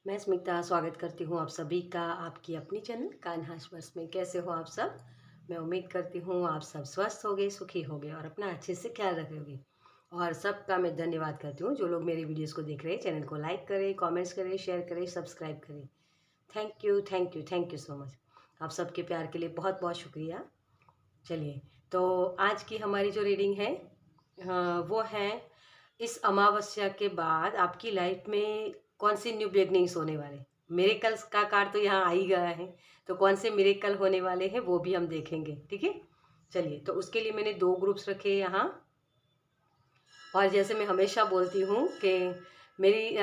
मैं स्मिता स्वागत करती हूँ आप सभी का आपकी अपनी चैनल कान्हास वर्स में। कैसे हो आप सब? मैं उम्मीद करती हूँ आप सब स्वस्थ होगे, सुखी होगे और अपना अच्छे से ख्याल रखोगे। और सबका मैं धन्यवाद करती हूँ जो लोग मेरे वीडियोस को देख रहे हैं। चैनल को लाइक करें, कमेंट्स करें, शेयर करें, सब्सक्राइब करें। Thank you, thank you, thank you so much. आप सबके प्यार के लिए बहुत बहुत शुक्रिया। चलिए, तो आज की हमारी जो रीडिंग है वो है इस अमावस्या के बाद आपकी लाइफ में कौन सी न्यू बिगनिंग्स होने वाले। मिरेकल्स का कार्ड तो यहाँ आ ही गया है, तो कौन से मिरेकल होने वाले हैं वो भी हम देखेंगे। ठीक है, चलिए। तो उसके लिए मैंने दो ग्रुप्स रखे यहाँ। और जैसे मैं हमेशा बोलती हूँ कि मेरी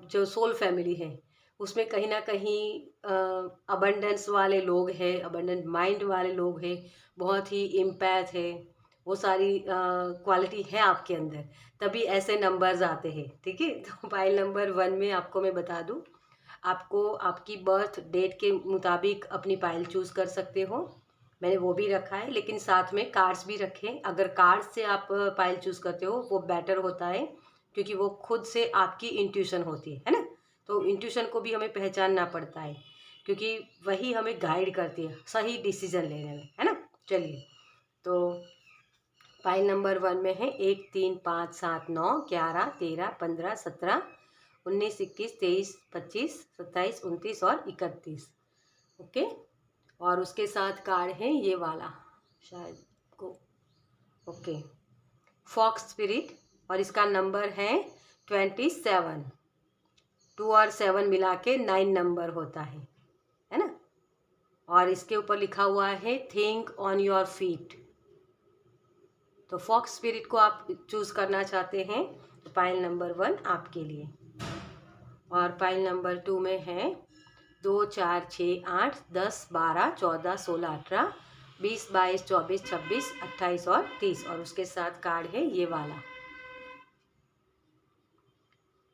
जो सोल फैमिली है उसमें कहीं ना कहीं अबंडेंस वाले लोग हैं, अबंडेंट माइंड वाले लोग हैं, बहुत ही इम्पैथ है, वो सारी क्वालिटी है आपके अंदर, तभी ऐसे नंबर्स आते हैं। ठीक है, तो फाइल नंबर 1 में आपको मैं बता दूं, आपको आपकी बर्थ डेट के मुताबिक अपनी पाइल चूज़ कर सकते हो। मैंने वो भी रखा है, लेकिन साथ में कार्ड्स भी रखे। अगर कार्ड्स से आप पाइल चूज़ करते हो वो बेटर होता है, क्योंकि वो खुद से आपकी इंट्यूशन होती है ना। तो इंट्यूशन को भी हमें पहचानना पड़ता है, क्योंकि वही हमें गाइड करती है सही डिसीजन लेने में, है ना। चलिए, तो पाइल नंबर 1 में है 1 3 5 7 9 11 13 15 17 19 21 23 25 27 29 और 31। ओके, और उसके साथ कार्ड है ये वाला, शायद को, ओके, फॉक्स स्पिरिट, और इसका नंबर है 27। 2 और 7 मिला के 9 नंबर होता है ना। और इसके ऊपर लिखा हुआ है थिंक ऑन योर फीट। तो फॉक्स स्पिरिट को आप चूज करना चाहते हैं तो पाइल नंबर 1 आपके लिए। और पाइल नंबर 2 में है 2 4 6 8 10 12 14 16 18 20 22 24 26 28 और 30। और उसके साथ कार्ड है ये वाला,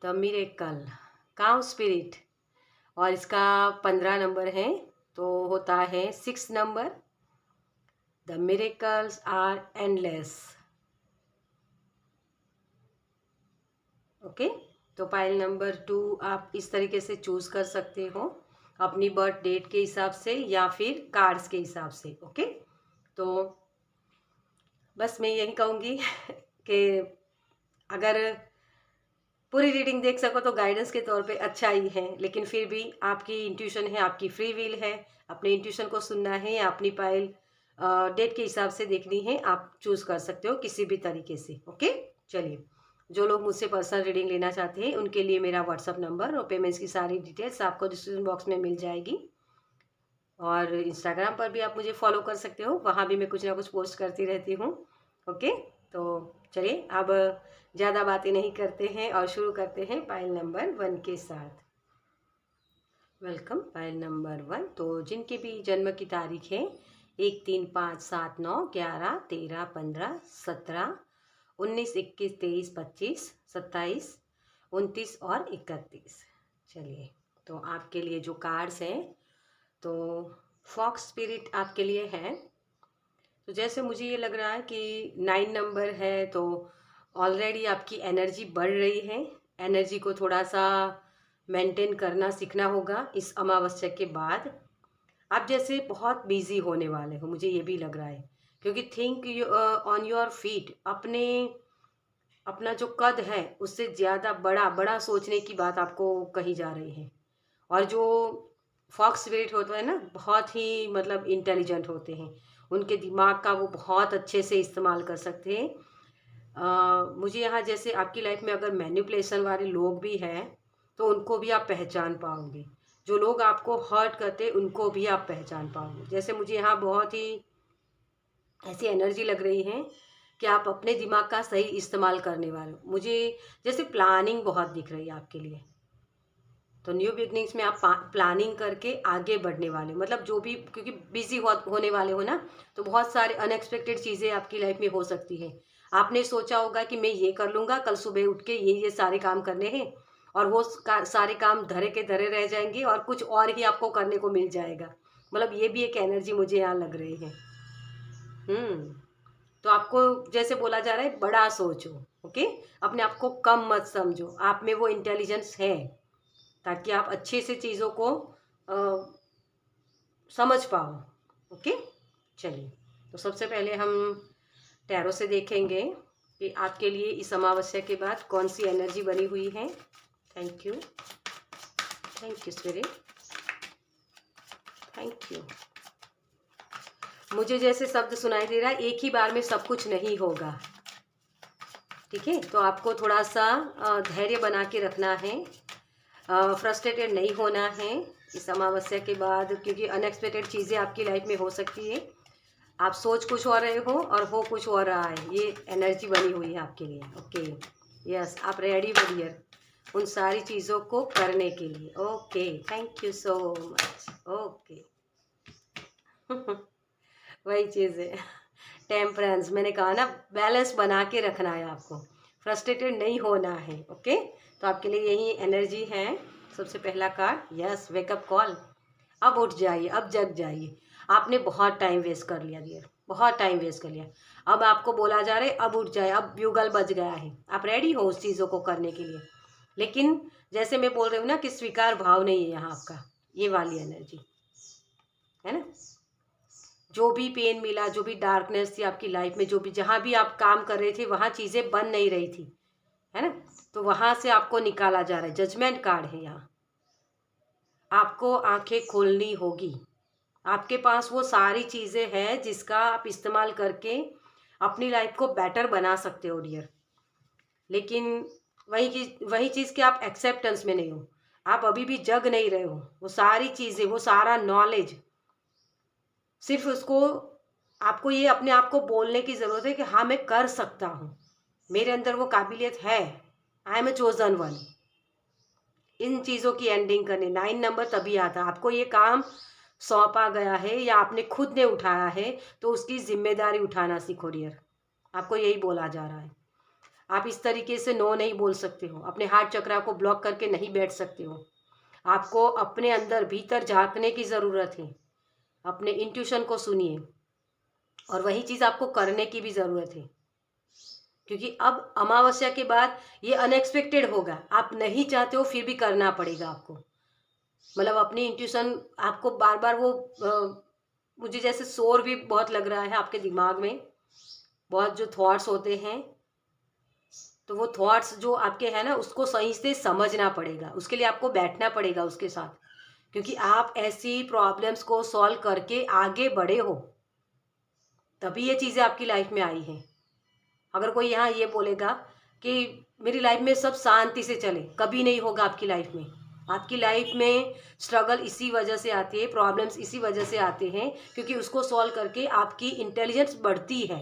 द मिरेकल काउ स्पिरिट, और इसका 15 नंबर है, तो होता है 6 number. The miracles are endless. Okay, तो पाइल नंबर 2 आप इस तरीके से चूज कर सकते हो, अपनी बर्थ डेट के हिसाब से या फिर कार्ड्स के हिसाब से। ओके, तो बस मैं यही कहूँगी कि अगर पूरी रीडिंग देख सको तो गाइडेंस के तौर पे अच्छा ही है, लेकिन फिर भी आपकी इंट्यूशन है, आपकी फ्री विल है, अपने इंट्यूशन को सुनना है या अपनी पाइल डेट के हिसाब से देखनी है, आप चूज कर सकते हो किसी भी तरीके से। ओके, चलिए, जो लोग मुझसे पर्सनल रीडिंग लेना चाहते हैं उनके लिए मेरा व्हाट्सअप नंबर और पेमेंट्स की सारी डिटेल्स आपको डिस्क्रिप्शन बॉक्स में मिल जाएगी। और इंस्टाग्राम पर भी आप मुझे फॉलो कर सकते हो, वहाँ भी मैं कुछ ना कुछ पोस्ट करती रहती हूँ। ओके, तो चलिए अब ज़्यादा बातें नहीं करते हैं और शुरू करते हैं पाइल नंबर 1 के साथ। Welcome pile number 1। तो जिनके भी जन्म की तारीख है 1 3 5 7 9 11 13 15 17 19 21 23 25 27 29 और 31। चलिए, तो आपके लिए जो कार्ड्स हैं, तो फॉक्स स्पिरिट आपके लिए है। तो जैसे मुझे ये लग रहा है कि 9 नंबर है, तो ऑलरेडी आपकी एनर्जी बढ़ रही है। एनर्जी को थोड़ा सा मेंटेन करना सीखना होगा इस अमावस्या के बाद। आप जैसे बहुत बिजी होने वाले हो, मुझे ये भी लग रहा है, क्योंकि थिंक ऑन योर फीट, अपने अपना जो कद है उससे ज़्यादा बड़ा बड़ा सोचने की बात आपको कही जा रही है। और जो फॉक्स स्पिरिट होता है ना, बहुत ही मतलब इंटेलिजेंट होते हैं, उनके दिमाग का वो बहुत अच्छे से इस्तेमाल कर सकते हैं। मुझे यहाँ जैसे आपकी लाइफ में अगर मैनिपुलेशन वाले लोग भी हैं तो उनको भी आप पहचान पाओगे, जो लोग आपको हर्ट करते हैं उनको भी आप पहचान पाओगे। जैसे मुझे यहाँ बहुत ही ऐसी एनर्जी लग रही है कि आप अपने दिमाग का सही इस्तेमाल करने वाले हो। मुझे जैसे प्लानिंग बहुत दिख रही है आपके लिए, तो न्यू बिगनिंग्स में आप प्लानिंग करके आगे बढ़ने वाले हो। मतलब जो भी, क्योंकि बिजी होने वाले हो ना, तो बहुत सारे अनएक्सपेक्टेड चीज़ें आपकी लाइफ में हो सकती है। आपने सोचा होगा कि मैं ये कर लूँगा, कल सुबह उठ के ये सारे काम करने हैं, और वो सारे काम धरे के धरे रह जाएंगे और कुछ और ही आपको करने को मिल जाएगा। मतलब ये भी एक एनर्जी मुझे यहाँ लग रही है। तो आपको जैसे बोला जा रहा है, बड़ा सोचो। ओके, अपने आप को कम मत समझो, आप में वो इंटेलिजेंस है। ताकि आप अच्छे से चीज़ों को समझ पाओ। ओके, चलिए, तो सबसे पहले हम टैरो से देखेंगे कि आपके लिए इस अमावस्या के बाद कौन सी एनर्जी बनी हुई है। Thank you spirit, thank you. मुझे जैसे शब्द सुनाई दे रहा है, एक ही बार में सब कुछ नहीं होगा, ठीक है। तो आपको थोड़ा सा धैर्य बना के रखना है, फ्रस्ट्रेटेड नहीं होना है इस अमावस्या के बाद, क्योंकि अनएक्सपेक्टेड चीज़ें आपकी लाइफ में हो सकती है। आप सोच कुछ और रहे हो और हो कुछ और रहा है, ये एनर्जी बनी हुई है आपके लिए। ओके, यस, आप रेडी हो डियर उन सारी चीज़ों को करने के लिए। Okay, thank you so much. Okay वही चीज़ है, टेम्परेंस, मैंने कहा ना, बैलेंस बना के रखना है आपको, फ्रस्ट्रेटेड नहीं होना है। ओके, तो आपके लिए यही एनर्जी है। सबसे पहला कार्ड, यस, वेकअप कॉल। अब उठ जाइए, अब जग जाइए। आपने बहुत टाइम वेस्ट कर लिया डियर, बहुत टाइम वेस्ट कर लिया। अब आपको बोला जा रहा है अब उठ जाए, अब ब्यूगल बज गया है, आप रेडी हो उस चीज़ों को करने के लिए। लेकिन जैसे मैं बोल रही हूँ ना कि स्वीकार भाव नहीं है यहाँ आपका, ये वाली एनर्जी है ना। जो भी पेन मिला, जो भी डार्कनेस थी आपकी लाइफ में, जो भी जहाँ भी आप काम कर रहे थे वहाँ चीज़ें बन नहीं रही थी, है ना, तो वहाँ से आपको निकाला जा रहा है। जजमेंट कार्ड है यहाँ, आपको आंखें खोलनी होगी। आपके पास वो सारी चीज़ें हैं जिसका आप इस्तेमाल करके अपनी लाइफ को बेटर बना सकते हो डियर। लेकिन वही चीज़ कि आप एक्सेप्टेंस में नहीं हो, आप अभी भी जग नहीं रहे हो। वो सारी चीज़ें, वो सारा नॉलेज, सिर्फ उसको आपको ये अपने आप को बोलने की ज़रूरत है कि हाँ मैं कर सकता हूँ, मेरे अंदर वो काबिलियत है, I am a chosen one. इन चीज़ों की एंडिंग करने 9 नंबर तभी आता है। आपको ये काम सौंपा गया है या आपने खुद ने उठाया है, तो उसकी जिम्मेदारी उठाना सीखो डियर। आपको यही बोला जा रहा है। आप इस तरीके से नो नहीं बोल सकते हो, अपने हार्ट चक्रा को ब्लॉक करके नहीं बैठ सकते हो। आपको अपने अंदर भीतर झांकने की ज़रूरत है, अपने इंट्यूशन को सुनिए, और वही चीज़ आपको करने की भी ज़रूरत है। क्योंकि अब अमावस्या के बाद ये अनएक्सपेक्टेड होगा, आप नहीं चाहते हो फिर भी करना पड़ेगा आपको। मतलब अपनी इंट्यूशन आपको बार बार वो मुझे जैसे शोर भी बहुत लग रहा है आपके दिमाग में, बहुत जो थॉट्स होते हैं, तो वो थॉट्स जो आपके हैं ना, उसको सही से समझना पड़ेगा। उसके लिए आपको बैठना पड़ेगा उसके साथ, क्योंकि आप ऐसी प्रॉब्लम्स को सॉल्व करके आगे बढ़े हो, तभी ये चीज़ें आपकी लाइफ में आई हैं। अगर कोई यहाँ ये बोलेगा कि मेरी लाइफ में सब शांति से चले, कभी नहीं होगा आपकी लाइफ में। आपकी लाइफ में स्ट्रगल इसी वजह से आती है, प्रॉब्लम्स इसी वजह से आते हैं, क्योंकि उसको सॉल्व करके आपकी इंटेलिजेंस बढ़ती है,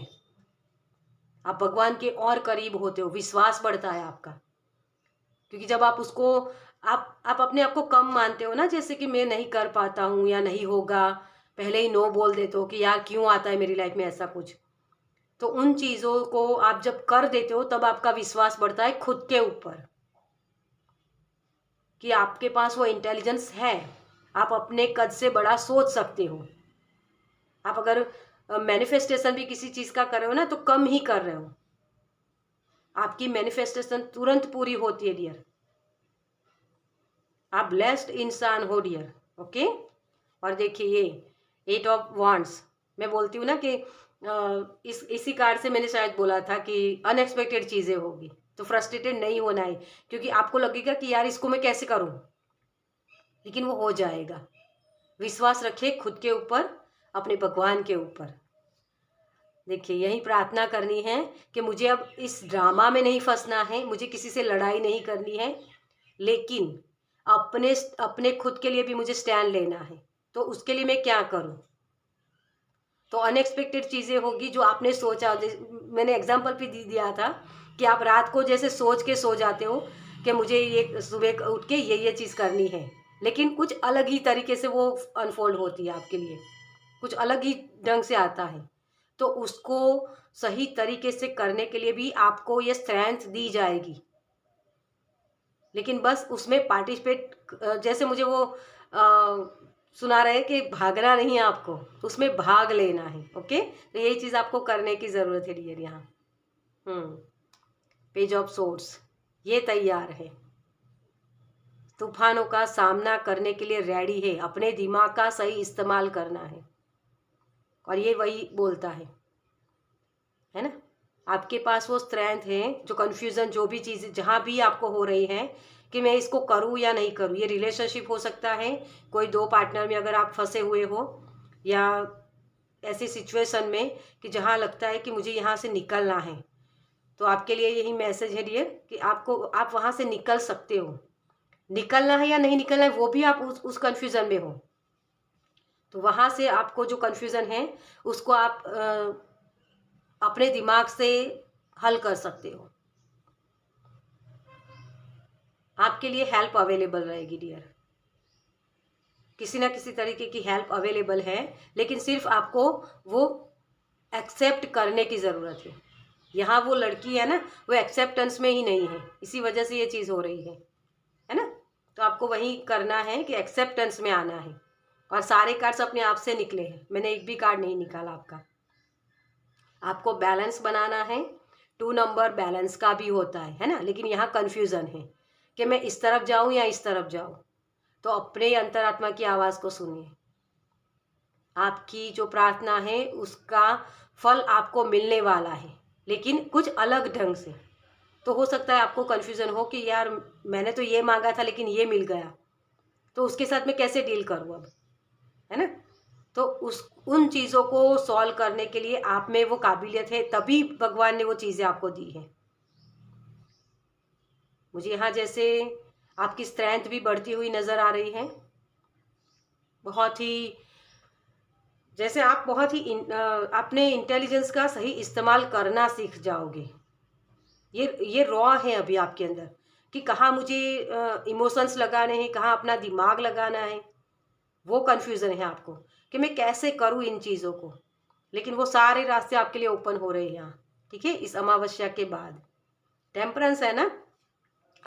आप भगवान के और करीब होते हो, विश्वास बढ़ता है आपका। क्योंकि जब आप उसको आप अपने आप को कम मानते हो ना, जैसे कि मैं नहीं कर पाता हूँ या नहीं होगा, पहले ही नो बोल देते हो कि यार क्यों आता है मेरी लाइफ में ऐसा कुछ, तो उन चीज़ों को आप जब कर देते हो तब आपका विश्वास बढ़ता है खुद के ऊपर, कि आपके पास वो इंटेलिजेंस है, आप अपने कद से बड़ा सोच सकते हो। आप अगर मैनिफेस्टेशन भी किसी चीज़ का कर रहे हो ना, तो कम ही कर रहे हो, आपकी मैनिफेस्टेशन तुरंत पूरी होती है डियर। आप ब्लेस्ड इंसान हो डियर। ओके, और देखिए ये 8 ऑफ वांड्स, मैं बोलती हूँ ना कि इसी कार्ड से मैंने शायद बोला था कि अनएक्सपेक्टेड चीज़ें होगी, तो फ्रस्ट्रेटेड नहीं होना है, क्योंकि आपको लगेगा कि यार इसको मैं कैसे करूँ, लेकिन वो हो जाएगा। विश्वास रखिए खुद के ऊपर, अपने भगवान के ऊपर। देखिए यही प्रार्थना करनी है कि मुझे अब इस ड्रामा में नहीं फंसना है, मुझे किसी से लड़ाई नहीं करनी है, लेकिन अपने अपने खुद के लिए भी मुझे स्टैंड लेना है। तो उसके लिए मैं क्या करूं? तो अनएक्सपेक्टेड चीज़ें होगी जो आपने सोचा। मैंने एग्जाम्पल भी दिया था कि आप रात को जैसे सोच के सो जाते हो कि मुझे ये सुबह उठ के ये चीज़ करनी है, लेकिन कुछ अलग ही तरीके से वो अनफोल्ड होती है आपके लिए, कुछ अलग ही ढंग से आता है। तो उसको सही तरीके से करने के लिए भी आपको ये स्ट्रेंथ दी जाएगी, लेकिन बस उसमें पार्टिसिपेट, जैसे मुझे वो सुना रहे कि भागना नहीं है आपको, तो उसमें भाग लेना है। ओके, तो यही चीज़ आपको करने की ज़रूरत है डियर। यहाँ पेज ऑफ सोर्स ये तैयार है, तूफानों का सामना करने के लिए रेडी है, अपने दिमाग का सही इस्तेमाल करना है। और ये वही बोलता है ना। आपके पास वो स्ट्रेंथ है, जो कन्फ्यूज़न, जो भी चीज़ जहाँ भी आपको हो रही है कि मैं इसको करूँ या नहीं करूँ। ये रिलेशनशिप हो सकता है, कोई दो पार्टनर में अगर आप फंसे हुए हो, या ऐसी सिचुएशन में कि जहाँ लगता है कि मुझे यहाँ से निकलना है, तो आपके लिए यही मैसेज है डियर कि आप वहाँ से निकल सकते हो। निकलना है या नहीं निकलना है वो भी आप उस कन्फ्यूज़न में हो, तो वहाँ से आपको जो कन्फ्यूज़न है उसको आप अपने दिमाग से हल कर सकते हो। आपके लिए हेल्प अवेलेबल रहेगी डियर, किसी ना किसी तरीके की हेल्प अवेलेबल है, लेकिन सिर्फ आपको वो एक्सेप्ट करने की ज़रूरत है। यहाँ वो लड़की है ना, वो एक्सेप्टेंस में ही नहीं है, इसी वजह से ये चीज़ हो रही है ना। तो आपको वही करना है कि एक्सेप्टेंस में आना है। और सारे कार्ड्स अपने आप से निकले हैं, मैंने एक भी कार्ड नहीं निकाला आपका। आपको बैलेंस बनाना है। 2 नंबर बैलेंस का भी होता है ना, लेकिन यहाँ कन्फ्यूज़न है कि मैं इस तरफ जाऊँ या इस तरफ जाऊँ। तो अपने अंतरात्मा की आवाज़ को सुनिए। आपकी जो प्रार्थना है उसका फल आपको मिलने वाला है, लेकिन कुछ अलग ढंग से। तो हो सकता है आपको कन्फ्यूज़न हो कि यार मैंने तो ये मांगा था लेकिन ये मिल गया, तो उसके साथ मैं कैसे डील करूँ अब, है ना। तो उन चीज़ों को सॉल्व करने के लिए आप में वो काबिलियत है, तभी भगवान ने वो चीज़ें आपको दी हैं। मुझे यहाँ जैसे आपकी स्ट्रेंथ भी बढ़ती हुई नज़र आ रही है, बहुत ही जैसे आप बहुत ही अपने इंटेलिजेंस का सही इस्तेमाल करना सीख जाओगे। ये रॉ है अभी आपके अंदर कि कहाँ मुझे इमोशंस लगाने हैं, कहाँ अपना दिमाग लगाना है। वो कन्फ्यूज़न है आपको कि मैं कैसे करूँ इन चीज़ों को, लेकिन वो सारे रास्ते आपके लिए ओपन हो रहे हैं यहाँ, ठीक है, इस अमावस्या के बाद। टेम्परेंस है ना,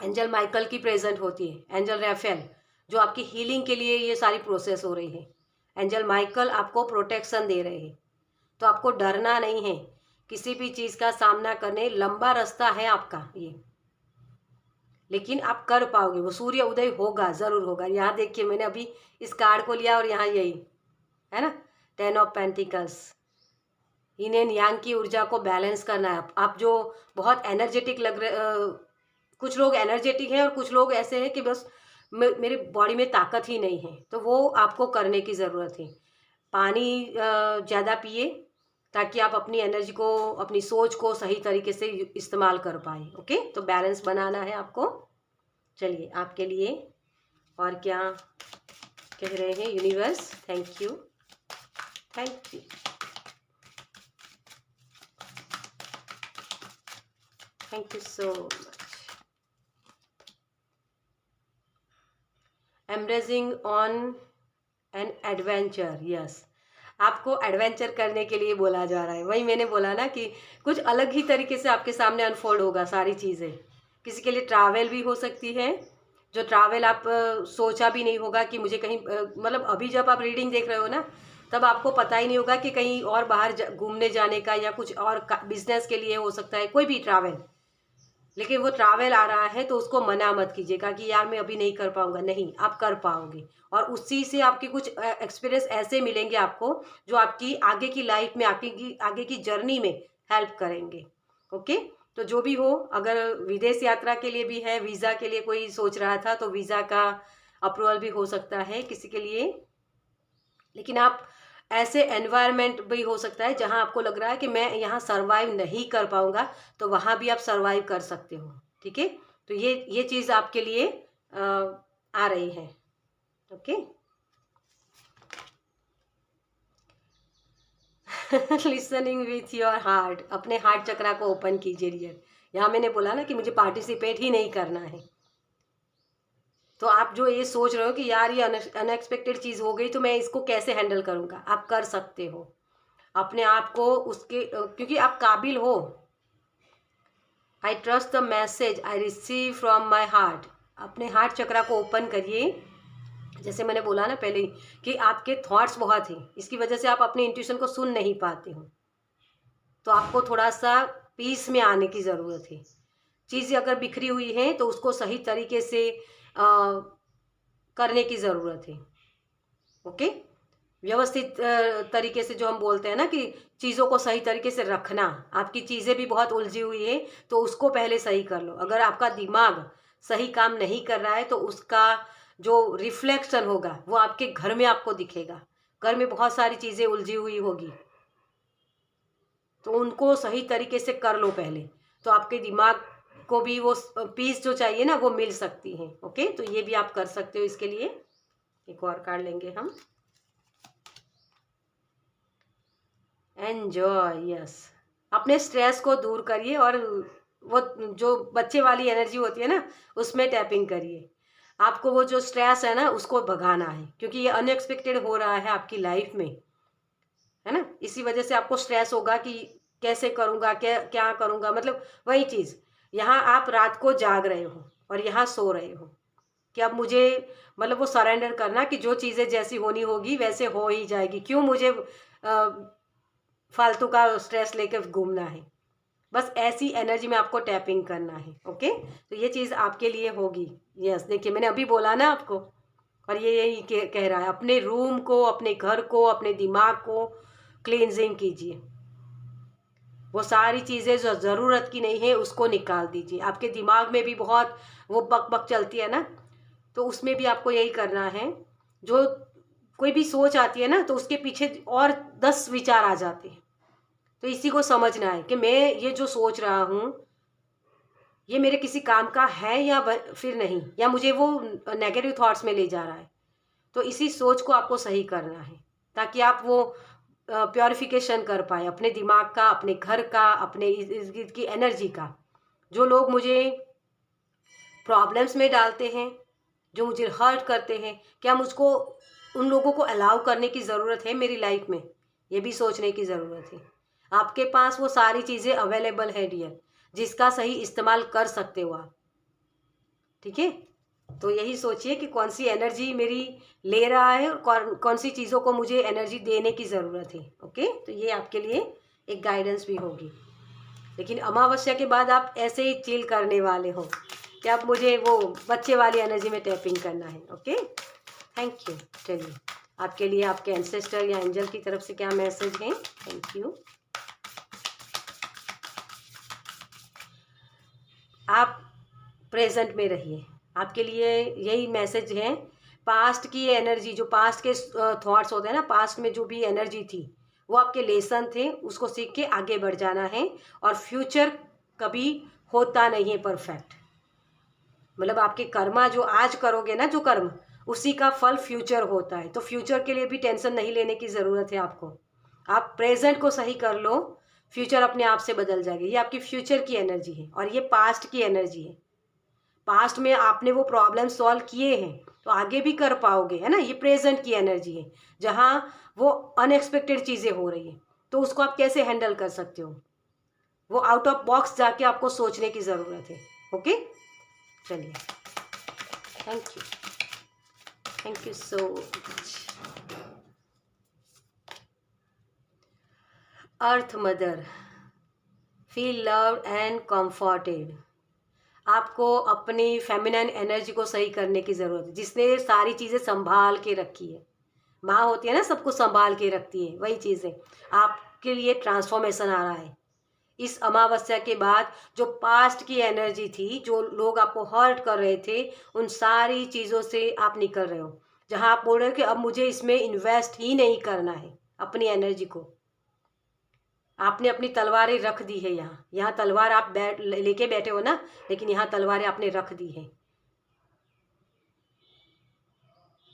एंजल माइकल की प्रेजेंट होती है, एंजल राफेल, जो आपकी हीलिंग के लिए ये सारी प्रोसेस हो रही है। एंजल माइकल आपको प्रोटेक्शन दे रहे हैं, तो आपको डरना नहीं है किसी भी चीज़ का सामना करने। लंबा रास्ता है आपका ये, लेकिन आप कर पाओगे। वो सूर्य उदय होगा, ज़रूर होगा। यहाँ देखिए मैंने अभी इस कार्ड को लिया और यहाँ यही है ना, 10 of pentacles. yin and yang की ऊर्जा को बैलेंस करना है। आप जो बहुत एनर्जेटिक लग रहे, कुछ लोग एनर्जेटिक हैं और कुछ लोग ऐसे हैं कि बस मेरे बॉडी में ताकत ही नहीं है, तो वो आपको करने की ज़रूरत है। पानी ज़्यादा पिए ताकि आप अपनी एनर्जी को, अपनी सोच को सही तरीके से इस्तेमाल कर पाए। ओके, तो बैलेंस बनाना है आपको। चलिए आपके लिए और क्या कह रहे हैं universe. Thank you, thank you. Thank you so much. Embracing on an adventure, yes, आपको एडवेंचर करने के लिए बोला जा रहा है। वही मैंने बोला ना कि कुछ अलग ही तरीके से आपके सामने अनफोल्ड होगा सारी चीज़ें। किसी के लिए ट्रैवल भी हो सकती है, जो ट्रैवल आप सोचा भी नहीं होगा कि मुझे कहीं मतलब अभी जब आप रीडिंग देख रहे हो ना, तब आपको पता ही नहीं होगा कि कहीं और बाहर घूमने जाने का, या कुछ और बिजनेस के लिए हो सकता है, कोई भी ट्रैवल। लेकिन वो ट्रैवल आ रहा है तो उसको मना मत कीजिएगा कि यार मैं अभी नहीं कर पाऊंगा। नहीं, आप कर पाओगे, और उसी से आपके कुछ एक्सपीरियंस ऐसे मिलेंगे आपको जो आपकी आगे की लाइफ में, आपकी आगे की जर्नी में हेल्प करेंगे। ओके, तो जो भी हो, अगर विदेश यात्रा के लिए भी है, वीज़ा के लिए कोई सोच रहा था तो वीज़ा का अप्रूवल भी हो सकता है किसी के लिए। लेकिन आप ऐसे एनवायरनमेंट भी हो सकता है जहां आपको लग रहा है कि मैं यहाँ सरवाइव नहीं कर पाऊंगा, तो वहां भी आप सरवाइव कर सकते हो। ठीक है, तो ये चीज़ आपके लिए आ रही है। Okay listening with your heart, अपने हार्ट चक्रा को ओपन कीजिए डियर। यहाँ मैंने बोला ना कि मुझे पार्टिसिपेट ही नहीं करना है, तो आप जो ये सोच रहे हो कि यार ये अनएक्सपेक्टेड चीज़ हो गई तो मैं इसको कैसे हैंडल करूँगा, आप कर सकते हो अपने आप को उसके, क्योंकि आप काबिल हो। I trust the message I receive from my heart. अपने हार्ट चक्रा को ओपन करिए। जैसे मैंने बोला ना पहले ही कि आपके थॉट्स बहुत हैं, इसकी वजह से आप अपने इंट्यूशन को सुन नहीं पाते हो, तो आपको थोड़ा सा पीस में आने की ज़रूरत है। चीज़ें अगर बिखरी हुई हैं तो उसको सही तरीके से करने की ज़रूरत है। ओके, व्यवस्थित तरीके से, जो हम बोलते हैं ना कि चीज़ों को सही तरीके से रखना। आपकी चीज़ें भी बहुत उलझी हुई है तो उसको पहले सही कर लो। अगर आपका दिमाग सही काम नहीं कर रहा है तो उसका जो रिफ्लेक्शन होगा वो आपके घर में आपको दिखेगा। घर में बहुत सारी चीज़ें उलझी हुई होगी तो उनको सही तरीके से कर लो पहले, तो आपके दिमाग को भी वो पीस जो चाहिए ना वो मिल सकती है। ओके, तो ये भी आप कर सकते हो। इसके लिए एक और कार्ड लेंगे हम, एन्जॉय। यस, अपने स्ट्रेस को दूर करिए और वो जो बच्चे वाली एनर्जी होती है ना उसमें टैपिंग करिए। आपको वो जो स्ट्रेस है ना उसको भगाना है, क्योंकि ये अनएक्सपेक्टेड हो रहा है आपकी लाइफ में, है ना। इसी वजह से आपको स्ट्रेस होगा कि कैसे करूँगा, क्या क्या करूँगा। मतलब वही चीज़, यहाँ आप रात को जाग रहे हो और यहाँ सो रहे हो कि अब मुझे, मतलब वो सरेंडर करना कि जो चीज़ें जैसी होनी होगी वैसे हो ही जाएगी, क्यों मुझे फालतू का स्ट्रेस लेकर घूमना है। बस ऐसी एनर्जी में आपको टैपिंग करना है। ओके, तो ये चीज़ आपके लिए होगी। यस, देखिए मैंने अभी बोला ना आपको, और ये यही कह रहा है, अपने रूम को, अपने घर को, अपने दिमाग को क्लींजिंग कीजिए। वो सारी चीज़ें जो ज़रूरत की नहीं है उसको निकाल दीजिए। आपके दिमाग में भी बहुत वो बक बक चलती है ना, तो उसमें भी आपको यही करना है। जो कोई भी सोच आती है ना तो उसके पीछे और 10 विचार आ जाते हैं। तो इसी को समझना है कि मैं ये जो सोच रहा हूँ ये मेरे किसी काम का है या फिर नहीं, या मुझे वो नेगेटिव थॉट्स में ले जा रहा है। तो इसी सोच को आपको सही करना है ताकि आप वो प्योरिफिकेशन कर पाए अपने दिमाग का, अपने घर का, अपने इर्द गिर्द की एनर्जी का। जो लोग मुझे प्रॉब्लम्स में डालते हैं, जो मुझे हर्ट करते हैं, क्या मुझको उन लोगों को अलाउ करने की ज़रूरत है मेरी लाइफ में? ये भी सोचने की ज़रूरत है। आपके पास वो सारी चीज़ें अवेलेबल है डियर, जिसका सही इस्तेमाल कर सकते हो आप। ठीक है, तो यही सोचिए कि कौन सी एनर्जी मेरी ले रहा है और कौन कौन सी चीज़ों को मुझे एनर्जी देने की ज़रूरत है। ओके, तो ये आपके लिए एक गाइडेंस भी होगी। लेकिन अमावस्या के बाद आप ऐसे ही चिल करने वाले हो कि अब मुझे वो बच्चे वाली एनर्जी में टैपिंग करना है। Okay, thank you. चलिए, आपके लिए आपके एंसेस्टर या एंजल की तरफ से क्या मैसेज है? Thank you. आप प्रेजेंट में रहिए, आपके लिए यही मैसेज है। पास्ट की एनर्जी, जो पास्ट के थॉट्स होते हैं ना, पास्ट में जो भी एनर्जी थी वो आपके लेसन थे, उसको सीख के आगे बढ़ जाना है। और फ्यूचर कभी होता नहीं है परफेक्ट। मतलब आपके कर्मा जो आज करोगे ना, जो कर्म, उसी का फल फ्यूचर होता है। तो फ्यूचर के लिए भी टेंशन नहीं लेने की ज़रूरत है आपको। आप प्रेजेंट को सही कर लो, फ्यूचर अपने आप से बदल जाएगी। ये आपकी फ्यूचर की एनर्जी है और ये पास्ट की एनर्जी है। पास्ट में आपने वो प्रॉब्लम सॉल्व किए हैं तो आगे भी कर पाओगे, है ना। ये प्रेजेंट की एनर्जी है जहाँ वो अनएक्सपेक्टेड चीज़ें हो रही है, तो उसको आप कैसे हैंडल कर सकते हो, वो आउट ऑफ बॉक्स जाके आपको सोचने की ज़रूरत है। ओके, चलिए, thank you, thank you so much. Earth mother, feel loved and comforted. आपको अपनी फेमिनिन एनर्जी को सही करने की ज़रूरत है, जिसने सारी चीज़ें संभाल के रखी है। माँ होती है ना, सब कुछ संभाल के रखती है, वही चीज़ है। आपके लिए ट्रांसफॉर्मेशन आ रहा है इस अमावस्या के बाद। जो पास्ट की एनर्जी थी, जो लोग आपको हर्ट कर रहे थे, उन सारी चीज़ों से आप निकल रहे हो। जहाँ आप बोल रहे हो कि अब मुझे इसमें इन्वेस्ट ही नहीं करना है अपनी एनर्जी को। आपने अपनी तलवारें रख दी है यहाँ। यहाँ तलवार आप लेके बैठे हो ना, लेकिन यहाँ तलवारें आपने रख दी है।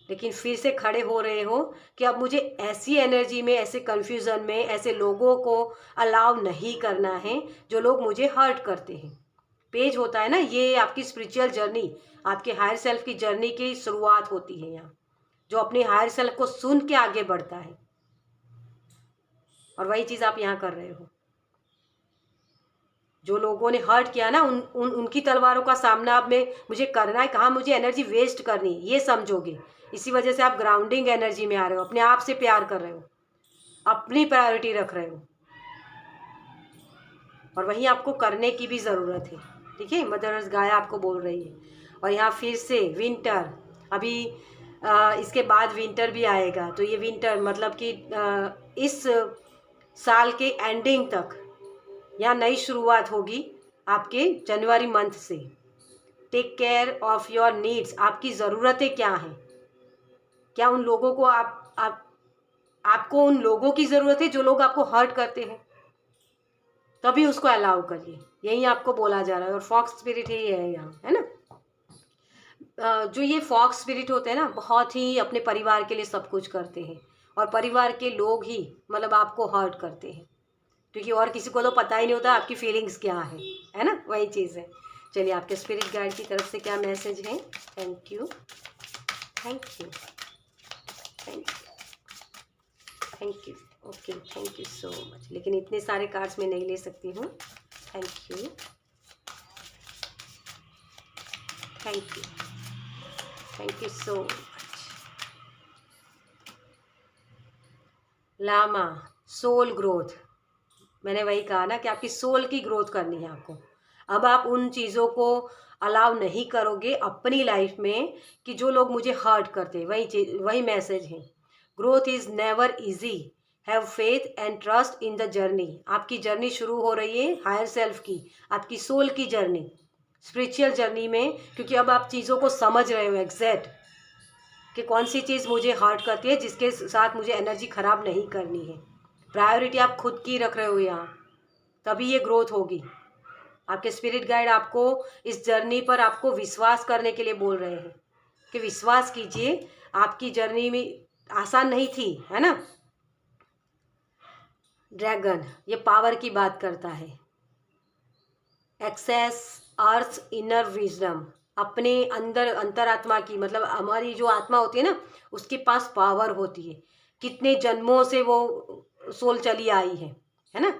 लेकिन फिर से खड़े हो रहे हो कि अब मुझे ऐसी एनर्जी में, ऐसे कन्फ्यूज़न में, ऐसे लोगों को अलाउ नहीं करना है जो लोग मुझे हर्ट करते हैं। पेज होता है ना, ये आपकी स्पिरिचुअल जर्नी, आपके हायर सेल्फ की जर्नी की शुरुआत होती है यहाँ। जो अपने हायर सेल्फ को सुन के आगे बढ़ता है, और वही चीज़ आप यहाँ कर रहे हो। जो लोगों ने हर्ट किया ना, उनकी तलवारों का सामना अब में मुझे करना है। कहाँ मुझे एनर्जी वेस्ट करनी, ये समझोगे। इसी वजह से आप ग्राउंडिंग एनर्जी में आ रहे हो, अपने आप से प्यार कर रहे हो, अपनी प्रायोरिटी रख रहे हो, और वहीं आपको करने की भी ज़रूरत है। ठीक है, मदर अर्थ गाया आपको बोल रही है। और यहाँ फिर से विंटर, अभी इसके बाद विंटर भी आएगा, तो ये विंटर मतलब कि इस साल के एंडिंग तक या नई शुरुआत होगी आपके जनवरी मंथ से। Take care of your needs, आपकी ज़रूरतें क्या हैं, क्या उन लोगों को आपको उन लोगों की ज़रूरत है जो लोग आपको हर्ट करते हैं, तभी उसको अलाउ करिए। यही आपको बोला जा रहा है, और फॉक्स स्पिरिट ही है यहाँ, है ना। जो ये फॉक्स स्पिरिट होते हैं ना, बहुत ही अपने परिवार के लिए सब कुछ करते हैं, और परिवार के लोग ही मतलब आपको हर्ट करते हैं, क्योंकि और किसी को तो पता ही नहीं होता आपकी फीलिंग्स क्या है ना, वही चीज़ है। चलिए आपके स्पिरिट गाइड की तरफ से क्या मैसेज है। Thank you, thank you, thank you, thank you. Okay, thank you so much. लेकिन इतने सारे कार्ड्स मैं नहीं ले सकती हूँ। Thank you, thank you, thank you so much. Llama, soul growth, मैंने वही कहा ना कि आपकी सोल की ग्रोथ करनी है आपको। अब आप उन चीज़ों को अलाउ नहीं करोगे अपनी लाइफ में कि जो लोग मुझे हर्ट करते हैं, वही मैसेज है। Growth is never easy, have faith and trust in the journey. आपकी जर्नी शुरू हो रही है हायर सेल्फ की, आपकी सोल की जर्नी, स्पिरिचुअल जर्नी में, क्योंकि अब आप चीज़ों को समझ रहे हो एग्जैक्ट कि कौन सी चीज़ मुझे हर्ट करती है, जिसके साथ मुझे एनर्जी ख़राब नहीं करनी है। प्रायोरिटी आप खुद की रख रहे हो यहाँ, तभी ये ग्रोथ होगी। आपके स्पिरिट गाइड आपको इस जर्नी पर आपको विश्वास करने के लिए बोल रहे हैं कि विश्वास कीजिए, आपकी जर्नी में आसान नहीं थी, है ना। ड्रैगन ये पावर की बात करता है। एक्सेस अर्थ इनर विजडम, अपने अंदर अंतरात्मा की, मतलब हमारी जो आत्मा होती है ना, उसके पास पावर होती है। कितने जन्मों से वो सोल चली आई है ना,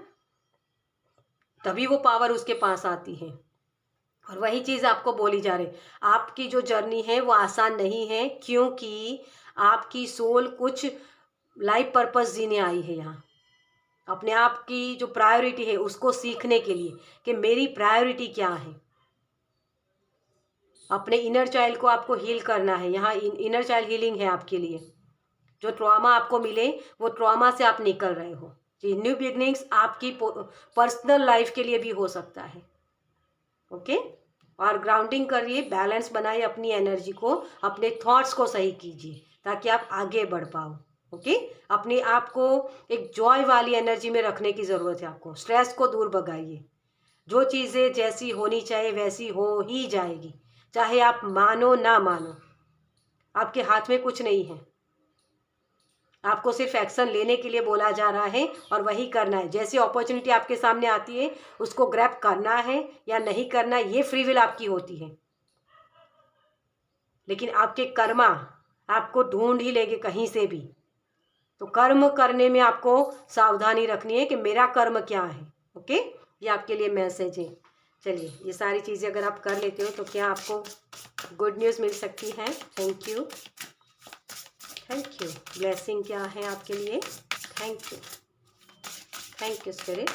तभी वो पावर उसके पास आती है। और वही चीज़ आपको बोली जा रही, आपकी जो जर्नी है वो आसान नहीं है, क्योंकि आपकी सोल कुछ लाइफ पर्पस जीने आई है यहाँ, अपने आप की जो प्रायोरिटी है उसको सीखने के लिए कि मेरी प्रायोरिटी क्या है। अपने इनर चाइल्ड को आपको हील करना है, यहाँ इनर चाइल्ड हीलिंग है आपके लिए। जो ट्रॉमा आपको मिले वो ट्रॉमा से आप निकल रहे हो। जी, न्यू बिगनिंग्स आपकी पर्सनल लाइफ के लिए भी हो सकता है। ओके, और ग्राउंडिंग करिए, बैलेंस बनाइए अपनी एनर्जी को, अपने थॉट्स को सही कीजिए ताकि आप आगे बढ़ पाओ। ओके, अपने आप को एक जॉय वाली एनर्जी में रखने की ज़रूरत है आपको। स्ट्रेस को दूर भगाइए, जो चीज़ें जैसी होनी चाहिए वैसी हो ही जाएगी, चाहे आप मानो ना मानो, आपके हाथ में कुछ नहीं है। आपको सिर्फ एक्शन लेने के लिए बोला जा रहा है और वही करना है। जैसी अपॉर्चुनिटी आपके सामने आती है उसको ग्रैब करना है या नहीं करना, ये फ्री विल आपकी होती है। लेकिन आपके कर्मा आपको ढूंढ ही लेंगे कहीं से भी, तो कर्म करने में आपको सावधानी रखनी है कि मेरा कर्म क्या है। ओके, ये आपके लिए मैसेज है। चलिए, ये सारी चीज़ें अगर आप कर लेते हो तो क्या आपको गुड न्यूज़ मिल सकती है। Thank you, thank you. Blessing क्या है आपके लिए। Thank you, thank you spirit,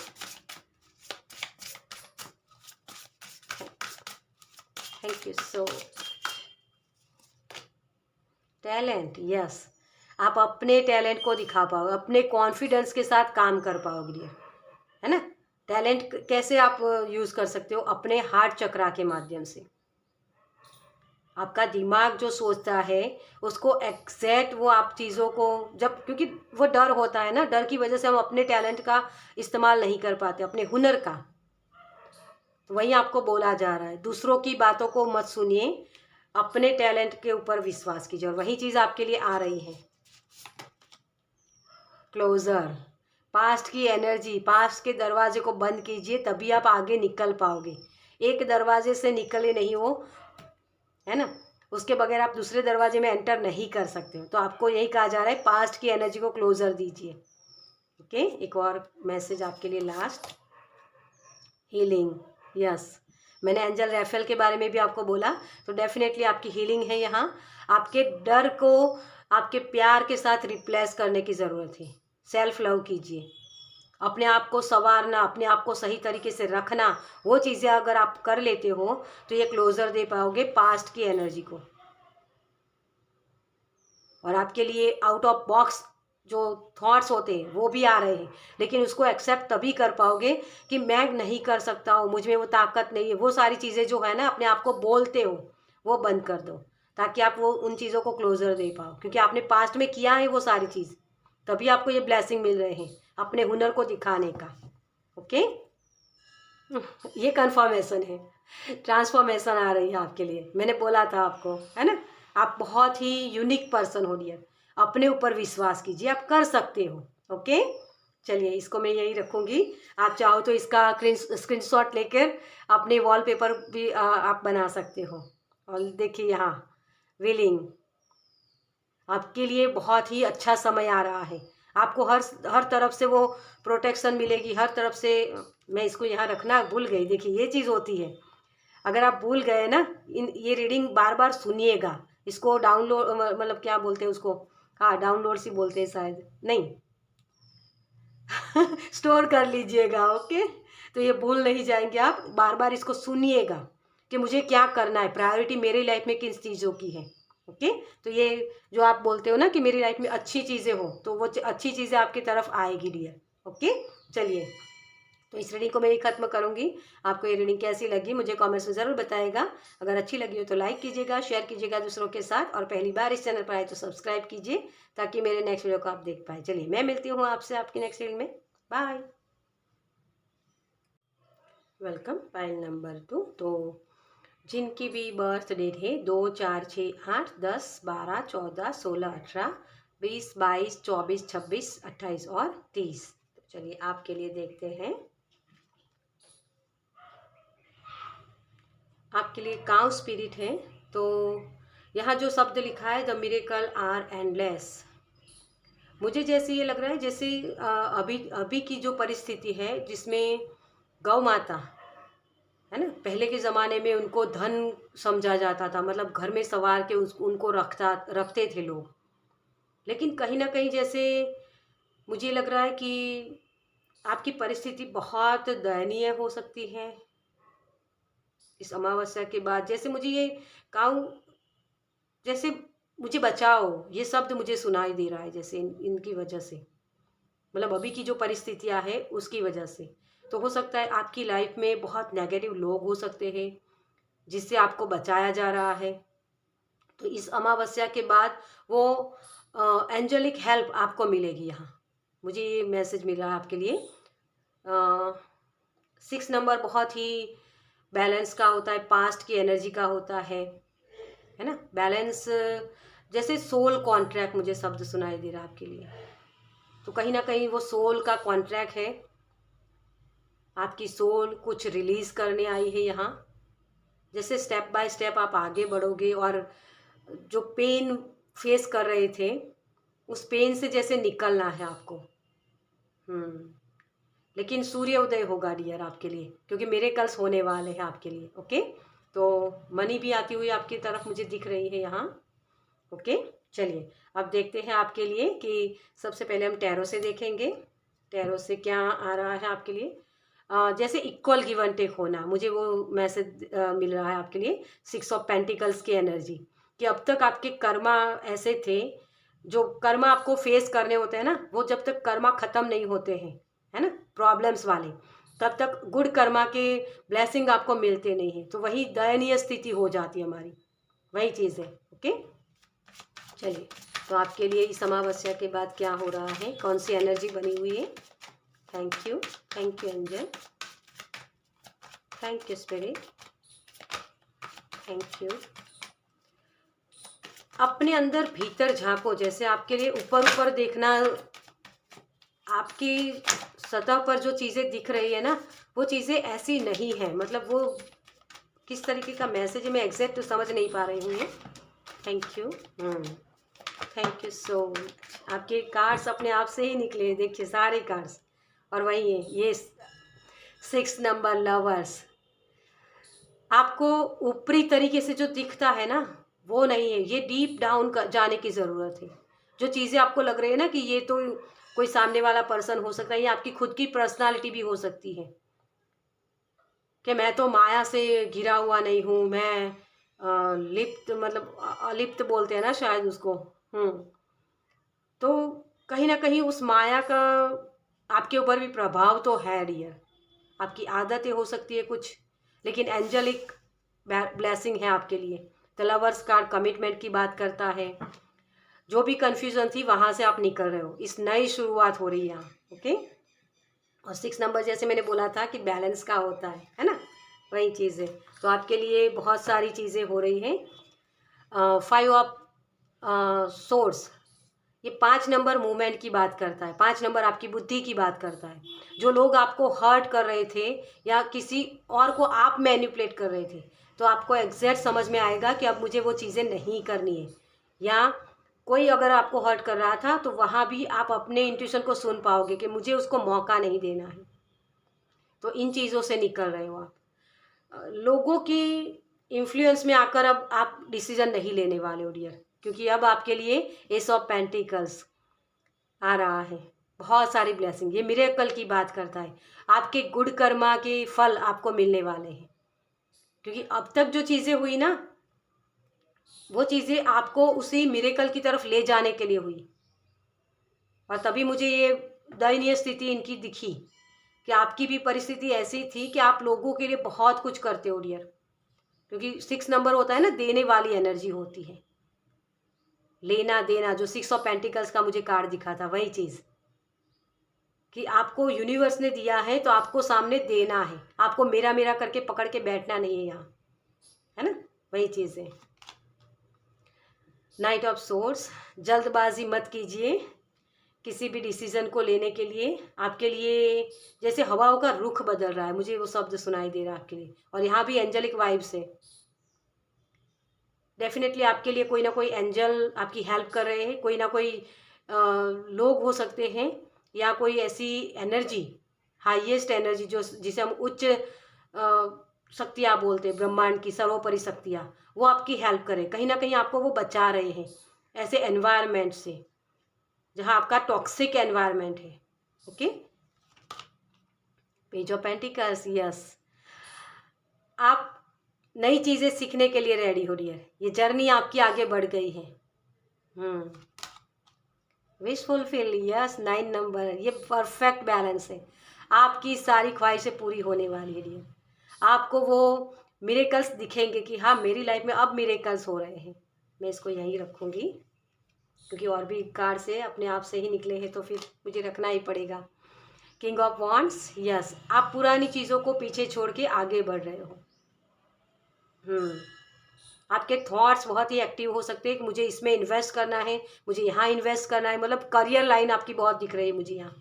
thank you so. Talent, yes, आप अपने टैलेंट को दिखा पाओगे, अपने कॉन्फिडेंस के साथ काम कर पाओगे, है ना। टैलेंट कैसे आप यूज़ कर सकते हो, अपने हार्ट चक्रा के माध्यम से। आपका दिमाग जो सोचता है उसको एग्जैक्ट वो आप चीज़ों को, जब क्योंकि वो डर होता है ना, डर की वजह से हम अपने टैलेंट का इस्तेमाल नहीं कर पाते, अपने हुनर का। तो वही आपको बोला जा रहा है, दूसरों की बातों को मत सुनिए, अपने टैलेंट के ऊपर विश्वास कीजिए, और वही चीज़ आपके लिए आ रही है। क्लोजर, पास्ट की एनर्जी, पास्ट के दरवाजे को बंद कीजिए, तभी आप आगे निकल पाओगे। एक दरवाजे से निकले नहीं हो, है ना, उसके बगैर आप दूसरे दरवाजे में एंटर नहीं कर सकते हो। तो आपको यही कहा जा रहा है, पास्ट की एनर्जी को क्लोजर दीजिए। ओके, एक और मैसेज आपके लिए लास्ट। हीलिंग, यस, मैंने एंजल रैफेल के बारे में भी आपको बोला, तो डेफिनेटली आपकी हीलिंग है यहाँ। आपके डर को आपके प्यार के साथ रिप्लेस करने की ज़रूरत है। सेल्फ लव कीजिए, अपने आप को संवारना, अपने आप को सही तरीके से रखना, वो चीज़ें अगर आप कर लेते हो तो ये क्लोजर दे पाओगे पास्ट की एनर्जी को। और आपके लिए आउट ऑफ बॉक्स जो थॉट्स होते हैं वो भी आ रहे हैं, लेकिन उसको एक्सेप्ट तभी कर पाओगे कि मैं नहीं कर सकता हूँ, मुझ में वो ताकत नहीं है, वो सारी चीज़ें जो है ना अपने आप को बोलते हो वो बंद कर दो, ताकि आप वो उन चीज़ों को क्लोजर दे पाओ, क्योंकि आपने पास्ट में किया है वो सारी चीज़, तभी आपको ये ब्लेसिंग मिल रहे हैं अपने हुनर को दिखाने का। ओके, ये कन्फर्मेशन है, ट्रांसफॉर्मेशन आ रही है आपके लिए, मैंने बोला था आपको, है ना। आप बहुत ही यूनिक पर्सन हो डियर, अपने ऊपर विश्वास कीजिए, आप कर सकते हो। ओके, चलिए इसको मैं यही रखूँगी। आप चाहो तो इसका स्क्रीनशॉट लेकर अपने वॉलपेपर भी आप बना सकते हो। और देखिए यहाँ विलिंग, आपके लिए बहुत ही अच्छा समय आ रहा है, आपको हर हर तरफ से वो प्रोटेक्शन मिलेगी, हर तरफ से। मैं इसको यहाँ रखना भूल गई, देखिए ये चीज़ होती है, अगर आप भूल गए ना, इन ये रीडिंग बार बार सुनिएगा, इसको डाउनलोड मतलब क्या बोलते हैं उसको, हाँ डाउनलोड सी बोलते हैं शायद, नहीं स्टोर कर लीजिएगा। ओके, तो ये भूल नहीं जाएंगे, आप बार बार इसको सुनिएगा कि मुझे क्या करना है, प्रायोरिटी मेरी लाइफ में किन चीज़ों की है। ओके, तो ये जो आप बोलते हो ना कि मेरी लाइफ में अच्छी चीज़ें हो, तो वो अच्छी चीज़ें आपकी तरफ आएगी डियर। ओके, चलिए तो इस रीडिंग को मैं ही खत्म करूंगी। आपको ये रीडिंग कैसी लगी मुझे कमेंट्स में ज़रूर बताएगा। अगर अच्छी लगी हो तो लाइक कीजिएगा, शेयर कीजिएगा दूसरों के साथ, और पहली बार इस चैनल पर आए तो सब्सक्राइब कीजिए, ताकि मेरे नेक्स्ट वीडियो को आप देख पाए। चलिए मैं मिलती हूँ आपसे आपकी नेक्स्ट रीडिंग में। बाय। Welcome pile number 2। तो जिनकी भी बर्थ डेट है 2, 4, 6, 8, 10, 12, 14, 16, 18, 20, 22, 24, 26, 28 और 30। तो चलिए आपके लिए देखते हैं। आपके लिए काउ स्पिरिट है। तो यहाँ जो शब्द लिखा है द मिरेकल आर एंडलेस, मुझे जैसे ये लग रहा है जैसे अभी अभी की जो परिस्थिति है जिसमें गौ माता है ना, पहले के ज़माने में उनको धन समझा जाता था, मतलब घर में सवार के उनको रखते थे लोग, लेकिन कहीं ना कहीं जैसे मुझे लग रहा है कि आपकी परिस्थिति बहुत दयनीय हो सकती है इस अमावस्या के बाद। जैसे मुझे ये काऊ, जैसे मुझे बचाओ, ये शब्द मुझे सुनाई दे रहा है, जैसे इनकी वजह से, मतलब अभी की जो परिस्थितियां है उसकी वजह से। तो हो सकता है आपकी लाइफ में बहुत नेगेटिव लोग हो सकते हैं जिससे आपको बचाया जा रहा है। तो इस अमावस्या के बाद वो एंजेलिक हेल्प आपको मिलेगी। यहाँ मुझे ये मैसेज मिल रहा है आपके लिए। 6 नंबर बहुत ही बैलेंस का होता है, पास्ट की एनर्जी का होता है ना, बैलेंस, जैसे सोल कॉन्ट्रैक्ट मुझे शब्द सुनाई दे रहा है आपके लिए। तो कहीं ना कहीं वो सोल का कॉन्ट्रैक्ट है, आपकी सोल कुछ रिलीज करने आई है यहाँ। जैसे स्टेप बाय स्टेप आप आगे बढ़ोगे और जो पेन फेस कर रहे थे उस पेन से जैसे निकलना है आपको। लेकिन सूर्य उदय होगा डियर आपके लिए, क्योंकि मेरे कल्स होने वाले हैं आपके लिए। ओके, तो मनी भी आती हुई आपकी तरफ मुझे दिख रही है यहाँ। ओके, चलिए अब देखते हैं आपके लिए कि सबसे पहले हम टैरो से देखेंगे, टैरो से क्या आ रहा है आपके लिए। जैसे इक्वल गिव एंड टेक होना, मुझे वो मैसेज मिल रहा है आपके लिए। 6 ऑफ पेंटिकल्स की एनर्जी, कि अब तक आपके कर्मा ऐसे थे, जो कर्मा आपको फेस करने होते हैं ना, वो जब तक कर्मा ख़त्म नहीं होते हैं, है ना, प्रॉब्लम्स वाले, तब तक गुड कर्मा के ब्लेसिंग आपको मिलते नहीं हैं। तो वही दयनीय स्थिति हो जाती है हमारी, वही चीज़ है। ओके, चलिए तो आपके लिए इस अमावस्या के बाद क्या हो रहा है, कौन सी एनर्जी बनी हुई है। Thank you angel, thank you spirit, thank you. अपने अंदर भीतर झांको, जैसे आपके लिए ऊपर ऊपर देखना, आपकी सतह पर जो चीज़ें दिख रही है ना वो चीज़ें ऐसी नहीं है, मतलब वो किस तरीके का मैसेज है मैं एग्जैक्ट समझ नहीं पा रही हूँ। Thank you, thank you so much. आपके कार्ड्स अपने आप से ही निकले, देखिए सारे कार्ड्स, और वही है ये 6 नंबर लवर्स। आपको ऊपरी तरीके से जो दिखता है ना वो नहीं है, ये डीप डाउन जाने की ज़रूरत है। जो चीज़ें आपको लग रही है ना कि ये तो कोई सामने वाला पर्सन हो सकता है, ये आपकी खुद की पर्सनालिटी भी हो सकती है, कि मैं तो माया से घिरा हुआ नहीं हूँ, मैं लिप्त, मतलब अलिप्त बोलते हैं ना शायद उसको, तो कहीं ना कहीं उस माया का आपके ऊपर भी प्रभाव तो है डियर। आपकी आदतें हो सकती है कुछ, लेकिन एंजलिक ब्लेसिंग है आपके लिए। द लवर्स कार्ड कमिटमेंट की बात करता है। जो भी कंफ्यूजन थी वहाँ से आप निकल रहे हो, इस नई शुरुआत हो रही है यहाँ। ओके। और 6 नंबर जैसे मैंने बोला था कि बैलेंस का होता है ना, वही चीज़ है। तो आपके लिए बहुत सारी चीज़ें हो रही हैं। 5 ऑफ सोर्स, ये 5 नंबर मूवमेंट की बात करता है। 5 नंबर आपकी बुद्धि की बात करता है। जो लोग आपको हर्ट कर रहे थे या किसी और को आप मैनिपुलेट कर रहे थे, तो आपको एग्जैक्ट समझ में आएगा कि अब मुझे वो चीज़ें नहीं करनी है। या कोई अगर आपको हर्ट कर रहा था तो वहाँ भी आप अपने इंट्यूशन को सुन पाओगे कि मुझे उसको मौका नहीं देना है। तो इन चीज़ों से निकल रहे हो आप। लोगों की इन्फ्लुएंस में आकर अब आप डिसीजन नहीं लेने वाले हो डियर, क्योंकि अब आपके लिए एस ऑफ पेंटिकल्स आ रहा है। बहुत सारी ब्लेसिंग, ये मिरेकल की बात करता है। आपके गुड कर्मा के फल आपको मिलने वाले हैं, क्योंकि अब तक जो चीज़ें हुई ना, वो चीज़ें आपको उसी मिरेकल की तरफ ले जाने के लिए हुई। और तभी मुझे ये दयनीय स्थिति इनकी दिखी कि आपकी भी परिस्थिति ऐसी थी कि आप लोगों के लिए बहुत कुछ करते हो डियर, क्योंकि 6 नंबर होता है ना, देने वाली एनर्जी होती है, लेना देना। जो 6 ऑफ पेंटिकल्स का मुझे कार्ड दिखा था, वही चीज़ कि आपको यूनिवर्स ने दिया है तो आपको सामने देना है। आपको मेरा मेरा करके पकड़ के बैठना नहीं है यहाँ, है ना, वही चीज़ है। नाइट ऑफ सोर्स, जल्दबाजी मत कीजिए किसी भी डिसीजन को लेने के लिए। आपके लिए जैसे हवाओं का रुख बदल रहा है, मुझे वो शब्द सुनाई दे रहा है आपके लिए। और यहाँ भी एंजलिक वाइब्स है। डेफिनेटली आपके लिए कोई ना कोई एंजल आपकी हेल्प कर रहे हैं। कोई ना कोई लोग हो सकते हैं, या कोई ऐसी एनर्जी, हाईएस्ट एनर्जी, जो जिसे हम उच्च शक्तियाँ बोलते हैं, ब्रह्मांड की सर्वोपरि शक्तियाँ, वो आपकी हेल्प करें। कहीं ना कहीं आपको वो बचा रहे हैं ऐसे एनवायरनमेंट से जहाँ आपका टॉक्सिक एनवायरनमेंट है। Okay. Page of pentacles, yes, आप नई चीज़ें सीखने के लिए रेडी हो डियर। ये जर्नी आपकी आगे बढ़ गई है। विश फुलफिल, यस, 9 नंबर, ये परफेक्ट बैलेंस है। आपकी सारी ख्वाहिशें पूरी होने वाली है डियर। आपको वो मिरेकल्स दिखेंगे कि हाँ, मेरी लाइफ में अब मिरेकल्स हो रहे हैं। मैं इसको यहीं रखूँगी, क्योंकि और भी कार्ड से अपने आप से ही निकले हैं तो फिर मुझे रखना ही पड़ेगा। किंग ऑफ वॉन्ड्स, यस, आप पुरानी चीज़ों को पीछे छोड़ के आगे बढ़ रहे हो। आपके थॉट्स बहुत ही एक्टिव हो सकते हैं कि मुझे इसमें इन्वेस्ट करना है, मुझे यहाँ इन्वेस्ट करना है। मतलब करियर लाइन आपकी बहुत दिख रही है मुझे यहाँ।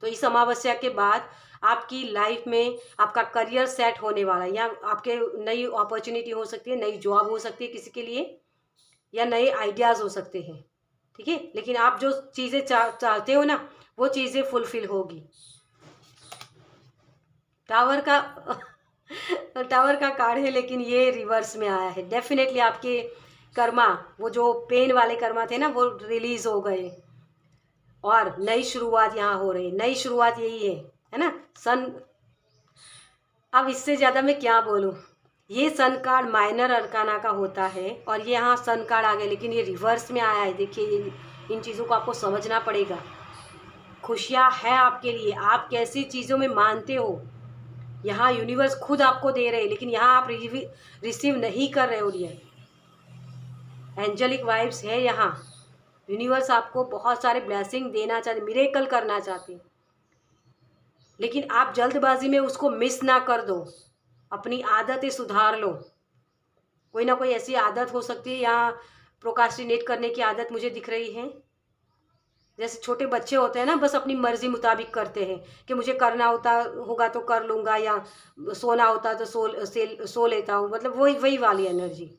तो इस अमावस्या के बाद आपकी लाइफ में आपका करियर सेट होने वाला है। या आपके नई अपॉर्चुनिटी हो सकती है, नई जॉब हो सकती है किसी के लिए, या नए आइडियाज़ हो सकते हैं। ठीक है, लेकिन आप जो चीज़ें चाहते हो ना, वो चीज़ें फुलफिल होगी। टावर का टावर का कार्ड है, लेकिन ये रिवर्स में आया है। डेफिनेटली आपके कर्मा, वो जो पेन वाले कर्मा थे ना, वो रिलीज हो गए और नई शुरुआत यहाँ हो रही है। नई शुरुआत यही है ना। सन, अब इससे ज़्यादा मैं क्या बोलूँ। ये सन कार्ड माइनर अरकाना का होता है और ये यहाँ सन कार्ड आ गया, लेकिन ये रिवर्स में आया है। देखिए, इन चीज़ों को आपको समझना पड़ेगा। खुशियाँ है आपके लिए, आप कैसी चीज़ों में मानते हो। यहाँ यूनिवर्स खुद आपको दे रहे हैं, लेकिन यहाँ आप रिसीव नहीं कर रहे हो डियर। एंजलिक वाइब्स है यहाँ। यूनिवर्स आपको बहुत सारे ब्लेसिंग देना चाहते, मिरेकल करना चाहते, लेकिन आप जल्दबाजी में उसको मिस ना कर दो। अपनी आदतें सुधार लो। कोई ना कोई ऐसी आदत हो सकती है, यहाँ प्रोकास्टिनेट करने की आदत मुझे दिख रही है। जैसे छोटे बच्चे होते हैं ना, बस अपनी मर्जी मुताबिक करते हैं कि मुझे करना होगा तो कर लूँगा, या सोना होता तो सो लेता हूँ। मतलब वही वाली एनर्जी।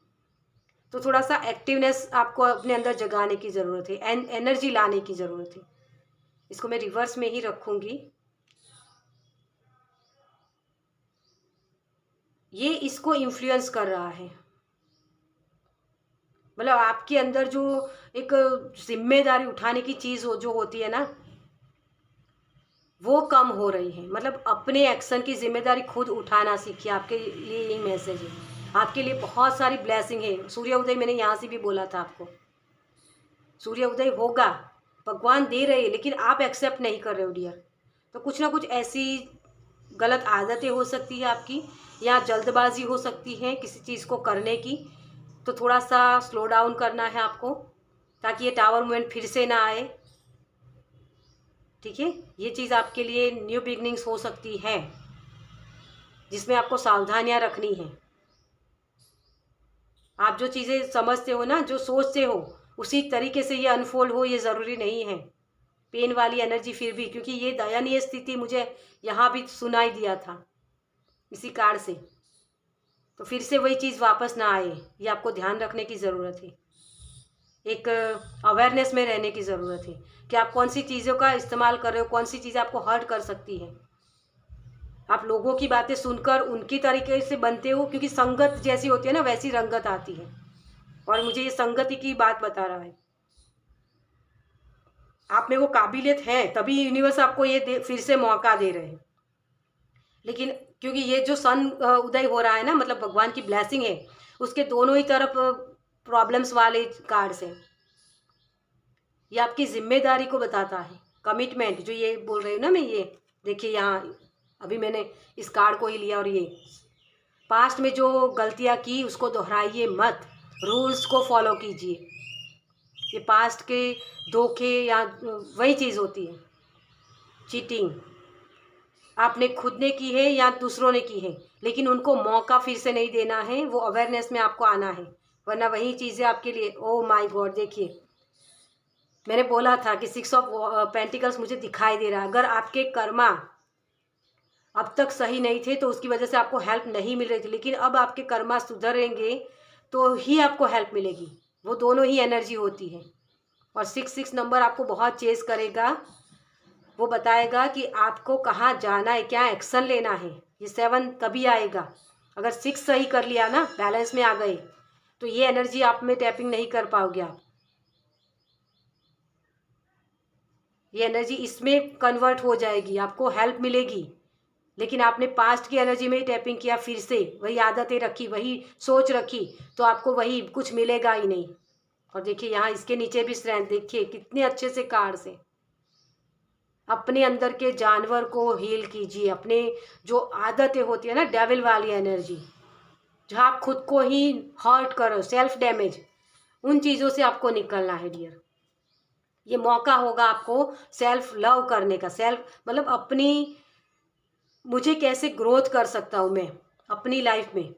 तो थोड़ा सा एक्टिवनेस आपको अपने अंदर जगाने की ज़रूरत है, एनर्जी लाने की ज़रूरत है। इसको मैं रिवर्स में ही रखूँगी। ये इसको इन्फ्लुएंस कर रहा है। मतलब आपके अंदर जो एक जिम्मेदारी उठाने की चीज़ जो होती है ना, वो कम हो रही है। मतलब अपने एक्शन की जिम्मेदारी खुद उठाना सीखिए। आपके लिए यही मैसेज है। आपके लिए बहुत सारी ब्लेसिंग है। सूर्य उदय मैंने यहाँ से भी बोला था आपको। सूर्य उदय होगा, भगवान दे रहे हैं, लेकिन आप एक्सेप्ट नहीं कर रहे हो डियर। तो कुछ ना कुछ ऐसी गलत आदतें हो सकती है आपकी, या जल्दबाजी हो सकती है किसी चीज़ को करने की। तो थोड़ा सा स्लो डाउन करना है आपको, ताकि ये टावर मूवमेंट फिर से ना आए। ठीक है, ये चीज़ आपके लिए न्यू बिगनिंग्स हो सकती है, जिसमें आपको सावधानियां रखनी है। आप जो चीज़ें समझते हो ना, जो सोचते हो, उसी तरीके से ये अनफोल्ड हो, ये ज़रूरी नहीं है। पेन वाली एनर्जी फिर भी, क्योंकि ये दयनीय स्थिति मुझे यहाँ भी सुनाई दिया था इसी कार्ड से। तो फिर से वही चीज़ वापस ना आए, ये आपको ध्यान रखने की ज़रूरत है। एक अवेयरनेस में रहने की ज़रूरत है कि आप कौन सी चीज़ों का इस्तेमाल कर रहे हो, कौन सी चीज़ आपको हर्ट कर सकती है। आप लोगों की बातें सुनकर उनकी तरीके से बनते हो, क्योंकि संगत जैसी होती है ना, वैसी रंगत आती है। और मुझे ये संगति की बात बता रहा है। आप में वो काबिलियत है, तभी यूनिवर्स आपको ये फिर से मौका दे रहे हैं। लेकिन क्योंकि ये जो सन उदय हो रहा है ना, मतलब भगवान की ब्लेसिंग है, उसके दोनों ही तरफ प्रॉब्लम्स वाले कार्ड्स हैं। ये आपकी जिम्मेदारी को बताता है, कमिटमेंट जो ये बोल रही हूँ ना मैं। ये देखिए यहाँ अभी मैंने इस कार्ड को ही लिया, और ये पास्ट में जो गलतियाँ की उसको दोहराइए मत, रूल्स को फॉलो कीजिए। ये पास्ट के धोखे या वही चीज़ होती है, चीटिंग आपने खुद ने की है या दूसरों ने की है, लेकिन उनको मौका फिर से नहीं देना है, वो अवेयरनेस में आपको आना है, वरना वही चीज़ें आपके लिए। ओह माय गॉड, देखिए मैंने बोला था कि 6 ऑफ पेंटिकल्स मुझे दिखाई दे रहा है। अगर आपके कर्मा अब तक सही नहीं थे तो उसकी वजह से आपको हेल्प नहीं मिल रही थी, लेकिन अब आपके कर्मा सुधरेंगे तो ही आपको हेल्प मिलेगी। वो दोनों ही एनर्जी होती है। और 6 नंबर आपको बहुत चेस करेगा, वो बताएगा कि आपको कहाँ जाना है, क्या एक्शन लेना है। ये 7 तभी आएगा अगर 6 सही कर लिया ना, बैलेंस में आ गए, तो ये एनर्जी आप में टैपिंग नहीं कर पाओगे आप। ये एनर्जी इसमें कन्वर्ट हो जाएगी, आपको हेल्प मिलेगी। लेकिन आपने पास्ट की एनर्जी में ही टैपिंग किया, फिर से वही आदतें रखी, वही सोच रखी, तो आपको वही कुछ मिलेगा ही नहीं। और देखिए यहाँ इसके नीचे भी स्ट्रेंथ, देखिए कितने अच्छे से कार्ड्स हैं। अपने अंदर के जानवर को हील कीजिए, अपने जो आदतें होती है ना, डेविल वाली एनर्जी, जहाँ आप खुद को ही हर्ट करो, सेल्फ डैमेज, उन चीज़ों से आपको निकलना है डियर। ये मौका होगा आपको सेल्फ लव करने का। सेल्फ मतलब अपनी, मुझे कैसे ग्रोथ कर सकता हूँ मैं अपनी लाइफ में,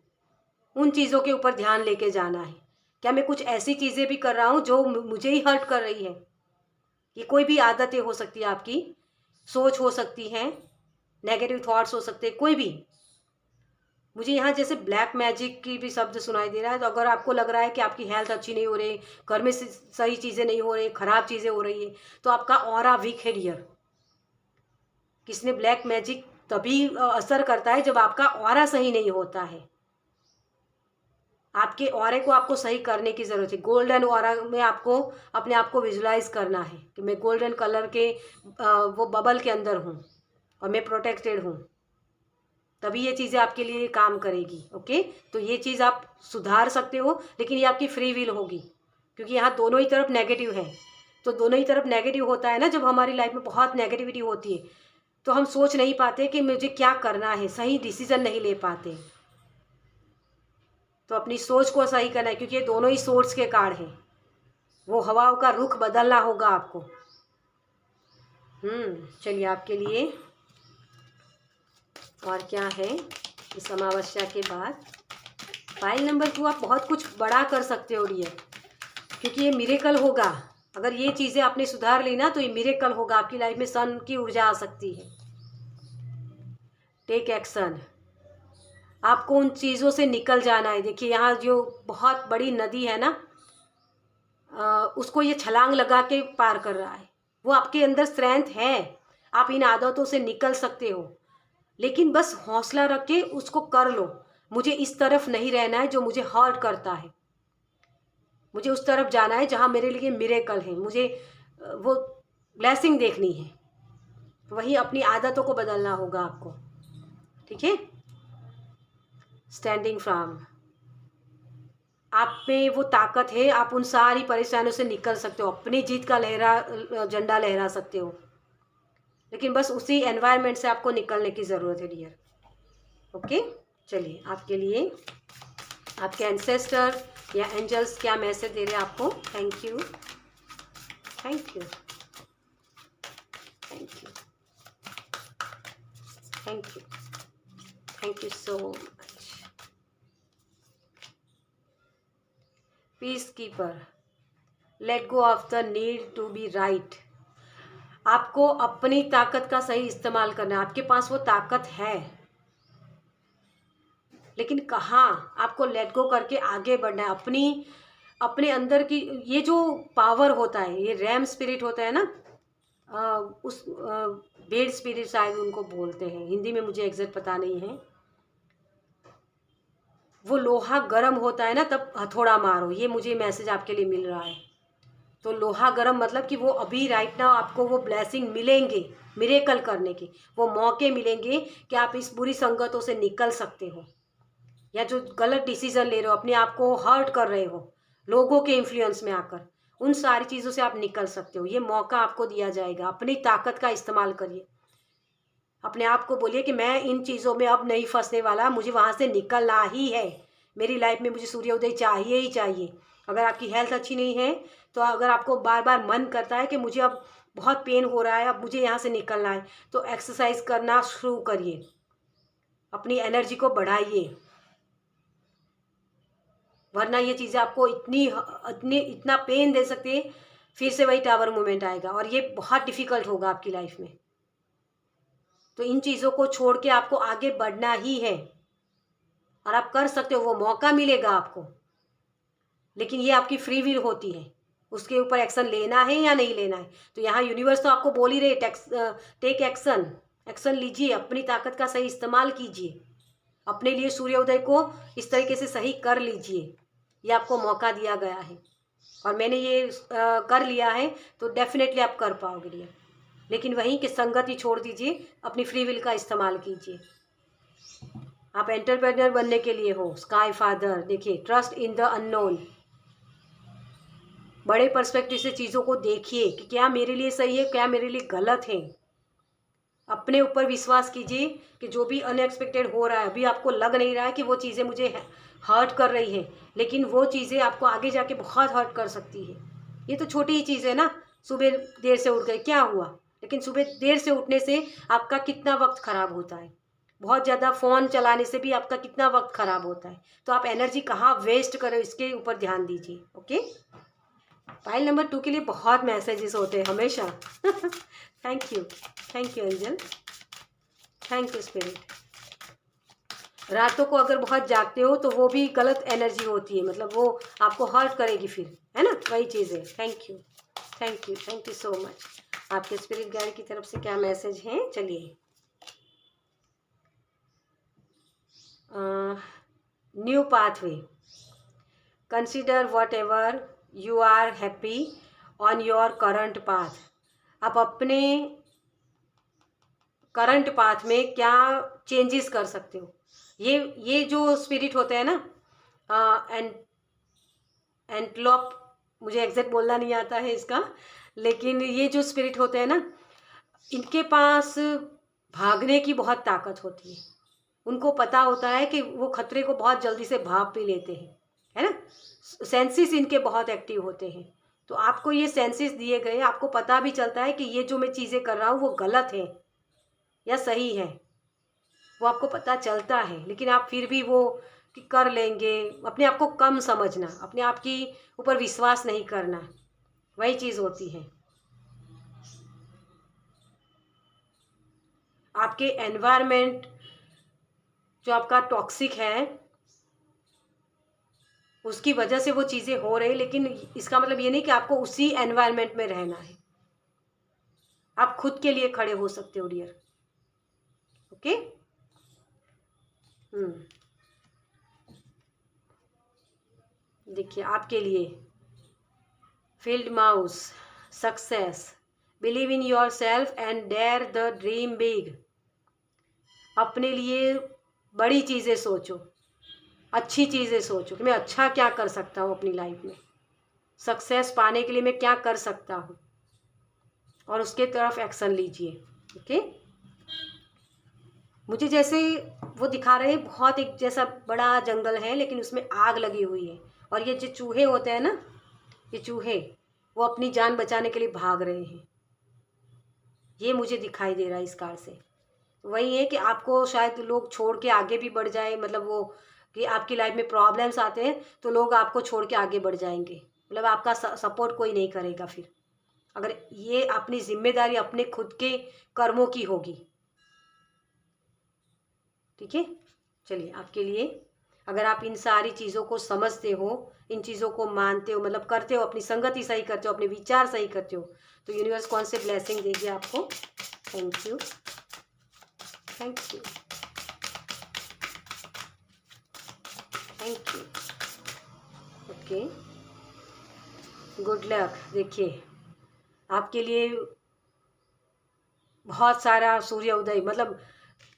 उन चीज़ों के ऊपर ध्यान लेके जाना है। क्या मैं कुछ ऐसी चीज़ें भी कर रहा हूँ जो मुझे ही हर्ट कर रही है? ये कोई भी आदतें हो सकती है, आपकी सोच हो सकती है, नेगेटिव थॉट्स हो सकते हैं, कोई भी। मुझे यहाँ जैसे ब्लैक मैजिक की भी शब्द सुनाई दे रहा है। तो अगर आपको लग रहा है कि आपकी हेल्थ अच्छी नहीं हो रही, घर में सही चीज़ें नहीं हो रही, खराब चीज़ें हो रही है, तो आपका ऑरा वीक है डियर। किसने ब्लैक मैजिक तभी असर करता है जब आपका ऑरा सही नहीं होता है। आपके ऑरे को आपको सही करने की ज़रूरत है। गोल्डन ऑरा में आपको अपने आप को विजुलाइज करना है कि मैं गोल्डन कलर के वो बबल के अंदर हूँ और मैं प्रोटेक्टेड हूँ, तभी ये चीज़ें आपके लिए काम करेगी। ओके, तो ये चीज़ आप सुधार सकते हो, लेकिन ये आपकी फ्री विल होगी, क्योंकि यहाँ दोनों ही तरफ नेगेटिव है। तो दोनों ही तरफ नेगेटिव होता है ना, जब हमारी लाइफ में बहुत नेगेटिविटी होती है तो हम सोच नहीं पाते कि मुझे क्या करना है, सही डिसीजन नहीं ले पाते। तो अपनी सोच को सही करना है, क्योंकि ये दोनों ही सोर्स के कार्ड हैं। वो हवाओं का रुख बदलना होगा आपको। चलिए आपके लिए और क्या है इस अमावस्या के बाद। फाइल नंबर 2, आप बहुत कुछ बड़ा कर सकते हो डियर, क्योंकि ये मिरेकल होगा। अगर ये चीज़ें आपने सुधार ली ना, तो ये मिरेकल होगा, आपकी लाइफ में सन की ऊर्जा आ सकती है। टेक एक्शन, आपको उन चीज़ों से निकल जाना है। देखिए यहाँ जो बहुत बड़ी नदी है ना, उसको ये छलांग लगा के पार कर रहा है। वो आपके अंदर स्ट्रेंथ है, आप इन आदतों से निकल सकते हो, लेकिन बस हौसला रख के उसको कर लो। मुझे इस तरफ नहीं रहना है जो मुझे हर्ट करता है, मुझे उस तरफ जाना है जहाँ मेरे लिए मिरेकल है, मुझे वो ब्लेसिंग देखनी है। वही अपनी आदतों को बदलना होगा आपको। ठीक है, स्टैंडिंग फ्राम, आप में वो ताकत है, आप उन सारी परेशानियों से निकल सकते हो, अपनी जीत का झंडा लहरा सकते हो। लेकिन बस उसी एनवायरनमेंट से आपको निकलने की ज़रूरत है डियर। ओके, चलिए आपके लिए आपके एंसेस्टर या एंजल्स क्या मैसेज दे रहे हैं आपको। Thank you, thank you, thank you, thank you, thank you so much. Peace keeper, let go of the need to be right. आपको अपनी ताकत का सही इस्तेमाल करना है। आपके पास वो ताकत है, लेकिन कहाँ आपको लेट गो करके आगे बढ़ना है। अपने अंदर की ये जो पावर होता है, ये रैम स्पिरिट होता है ना, उस बेड स्पिरिट शायद उनको बोलते हैं, हिंदी में मुझे एग्जैक्ट पता नहीं है। वो लोहा गर्म होता है ना, तब हथौड़ा मारो, ये मुझे मैसेज आपके लिए मिल रहा है। तो लोहा गर्म मतलब कि वो अभी राइट नाउ आपको वो ब्लेसिंग मिलेंगे, मिरेकल करने के वो मौके मिलेंगे कि आप इस बुरी संगतों से निकल सकते हो, या जो गलत डिसीजन ले रहे हो, अपने आप को हर्ट कर रहे हो लोगों के इन्फ्लुएंस में आकर, उन सारी चीज़ों से आप निकल सकते हो। ये मौका आपको दिया जाएगा, अपनी ताकत का इस्तेमाल करिए। अपने आप को बोलिए कि मैं इन चीज़ों में अब नहीं फंसने वाला, मुझे वहाँ से निकलना ही है। मेरी लाइफ में मुझे सूर्योदय चाहिए ही चाहिए। अगर आपकी हेल्थ अच्छी नहीं है, तो अगर आपको बार बार मन करता है कि मुझे अब बहुत पेन हो रहा है, अब मुझे यहाँ से निकलना है, तो एक्सरसाइज करना शुरू करिए, अपनी एनर्जी को बढ़ाइए। वरना ये चीज़ें आपको इतना पेन दे सकती है, फिर से वही टावर मूवमेंट आएगा और ये बहुत डिफ़िकल्ट होगा आपकी लाइफ में। तो इन चीज़ों को छोड़ के आपको आगे बढ़ना ही है, और आप कर सकते हो, वो मौका मिलेगा आपको। लेकिन ये आपकी फ्री विल होती है, उसके ऊपर एक्शन लेना है या नहीं लेना है। तो यहाँ यूनिवर्स तो आपको बोल ही रहे, टेक एक्शन, एक्शन लीजिए, अपनी ताकत का सही इस्तेमाल कीजिए, अपने लिए सूर्योदय को इस तरीके से सही कर लीजिए। ये आपको मौका दिया गया है और मैंने ये कर लिया है, तो डेफिनेटली आप कर पाओगे ये। लेकिन वहीं कि संगति छोड़ दीजिए, अपनी फ्री विल का इस्तेमाल कीजिए। आप एंटरप्रेन्योर बनने के लिए हो। स्काई फादर, देखिए, ट्रस्ट इन द अननोन, बड़े पर्सपेक्टिव से चीज़ों को देखिए कि क्या मेरे लिए सही है, क्या मेरे लिए गलत है। अपने ऊपर विश्वास कीजिए कि जो भी अनएक्सपेक्टेड हो रहा है, अभी आपको लग नहीं रहा है कि वो चीज़ें मुझे हर्ट कर रही हैं, लेकिन वो चीज़ें आपको आगे जाके बहुत हर्ट कर सकती है। ये तो छोटी ही चीज़ है ना, सुबह देर से उठ गए, क्या हुआ, लेकिन सुबह देर से उठने से आपका कितना वक्त ख़राब होता है। बहुत ज़्यादा फ़ोन चलाने से भी आपका कितना वक्त ख़राब होता है। तो आप एनर्जी कहाँ वेस्ट करें, इसके ऊपर ध्यान दीजिए। ओके, फाइल नंबर 2 के लिए बहुत मैसेजेस होते हैं हमेशा। Thank you, thank you angel, thank you spirit. रातों को अगर बहुत जागते हो तो वो भी गलत एनर्जी होती है, मतलब वो आपको हर्ट करेगी फिर, है ना, वही चीज़ है। Thank you, thank you, thank you so much. आपके स्पिरिट गाइड की तरफ से क्या मैसेज हैं, चलिए। New pathway, consider whatever you are happy on your current path. आप अपने करंट पाथ में क्या चेंजेस कर सकते हो। ये जो स्पिरिट होता है ना, एंड एंटलोप, मुझे एग्जैक्ट बोलना नहीं आता है इसका, लेकिन ये जो स्पिरिट होते हैं ना, इनके पास भागने की बहुत ताकत होती है। उनको पता होता है कि वो खतरे को बहुत जल्दी से भाप भी लेते हैं, है ना। सेंसेस इनके बहुत एक्टिव होते हैं। तो आपको ये सेंसेस दिए गए, आपको पता भी चलता है कि ये जो मैं चीज़ें कर रहा हूँ वो गलत है या सही है, वो आपको पता चलता है। लेकिन आप फिर भी वो कि कर लेंगे, अपने आप को कम समझना, अपने आप की ऊपर विश्वास नहीं करना, वही चीज़ होती है। आपके एनवायरनमेंट जो आपका टॉक्सिक है, उसकी वजह से वो चीज़ें हो रही, लेकिन इसका मतलब ये नहीं कि आपको उसी एनवायरनमेंट में रहना है। आप खुद के लिए खड़े हो सकते हो डियर। ओके, देखिए आपके लिए field mouse, success, believe in yourself and dare the dream big. अपने लिए बड़ी चीज़ें सोचो, अच्छी चीज़ें सोचो कि मैं अच्छा क्या कर सकता हूँ अपनी लाइफ में, सक्सेस पाने के लिए मैं क्या कर सकता हूँ, और उसके तरफ एक्शन लीजिए। ओके, मुझे जैसे वो दिखा रहे हैं, बहुत एक जैसा बड़ा जंगल है लेकिन उसमें आग लगी हुई है, और ये जो चूहे होते हैं ना, ये चूहे वो अपनी जान बचाने के लिए भाग रहे हैं, ये मुझे दिखाई दे रहा है इस कार से। वही है कि आपको शायद लोग छोड़ के आगे भी बढ़ जाए, मतलब वो कि आपकी लाइफ में प्रॉब्लम्स आते हैं तो लोग आपको छोड़ के आगे बढ़ जाएंगे, मतलब आपका सपोर्ट कोई नहीं करेगा फिर, अगर ये अपनी जिम्मेदारी अपने खुद के कर्मों की होगी। ठीक है, चलिए आपके लिए, अगर आप इन सारी चीज़ों को समझते हो, इन चीज़ों को मानते हो, मतलब करते हो, अपनी संगति सही करते हो, अपने विचार सही करते हो, तो यूनिवर्स कौन से ब्लेसिंग देगी आपको। Thank you, thank you, thank you. Okay, good luck. देखिए आपके लिए बहुत सारा सूर्य उदय, मतलब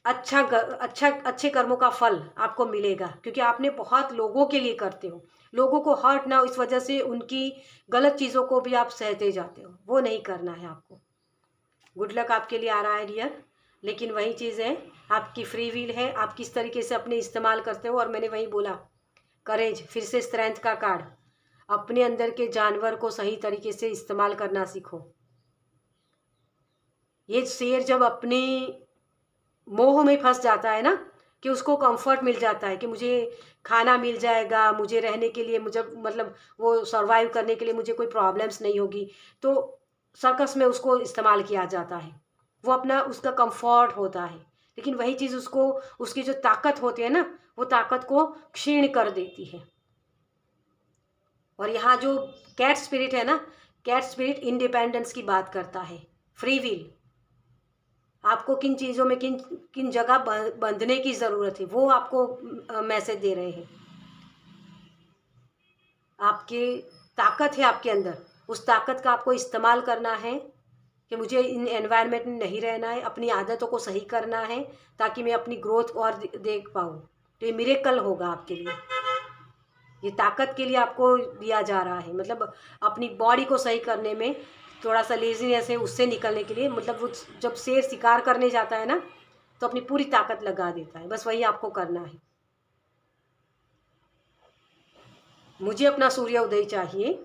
अच्छे कर्मों का फल आपको मिलेगा, क्योंकि आपने बहुत लोगों के लिए करते हो, लोगों को हर्ट ना हो इस वजह से उनकी गलत चीज़ों को भी आप सहते जाते हो, वो नहीं करना है आपको। गुड लक आपके लिए आ रहा है डियर, लेकिन वही चीज़ है, आपकी फ्री विल है, आप किस तरीके से अपने इस्तेमाल करते हो। और मैंने वही बोला, करेज, फिर से स्ट्रेंथ का कार्ड, अपने अंदर के जानवर को सही तरीके से इस्तेमाल करना सीखो। ये शेर जब अपनी मोह में फंस जाता है ना, कि उसको कंफर्ट मिल जाता है कि मुझे खाना मिल जाएगा, मुझे रहने के लिए, मुझे मतलब वो सर्वाइव करने के लिए मुझे कोई प्रॉब्लम्स नहीं होगी, तो सर्कस में उसको इस्तेमाल किया जाता है, वो अपना उसका कंफर्ट होता है। लेकिन वही चीज़ उसको, उसकी जो ताकत होती है ना, वो ताकत को क्षीण कर देती है। और यहाँ जो कैट स्पिरिट है ना, कैट स्पिरिट इंडिपेंडेंस की बात करता है, फ्री विल, आपको किन चीज़ों में किन किन जगह बंधने की ज़रूरत है, वो आपको मैसेज दे रहे हैं। आपकी ताकत है आपके अंदर, उस ताकत का आपको इस्तेमाल करना है कि मुझे इन एनवायरनमेंट में नहीं रहना है, अपनी आदतों को सही करना है ताकि मैं अपनी ग्रोथ और देख पाऊँ। तो ये मिरेकल होगा आपके लिए, ये ताकत के लिए आपको दिया जा रहा है, मतलब अपनी बॉडी को सही करने में थोड़ा सा लेजीनेस है, उससे निकलने के लिए, मतलब वो जब शेर शिकार करने जाता है ना, तो अपनी पूरी ताकत लगा देता है, बस वही आपको करना है। मुझे अपना सूर्य उदय चाहिए,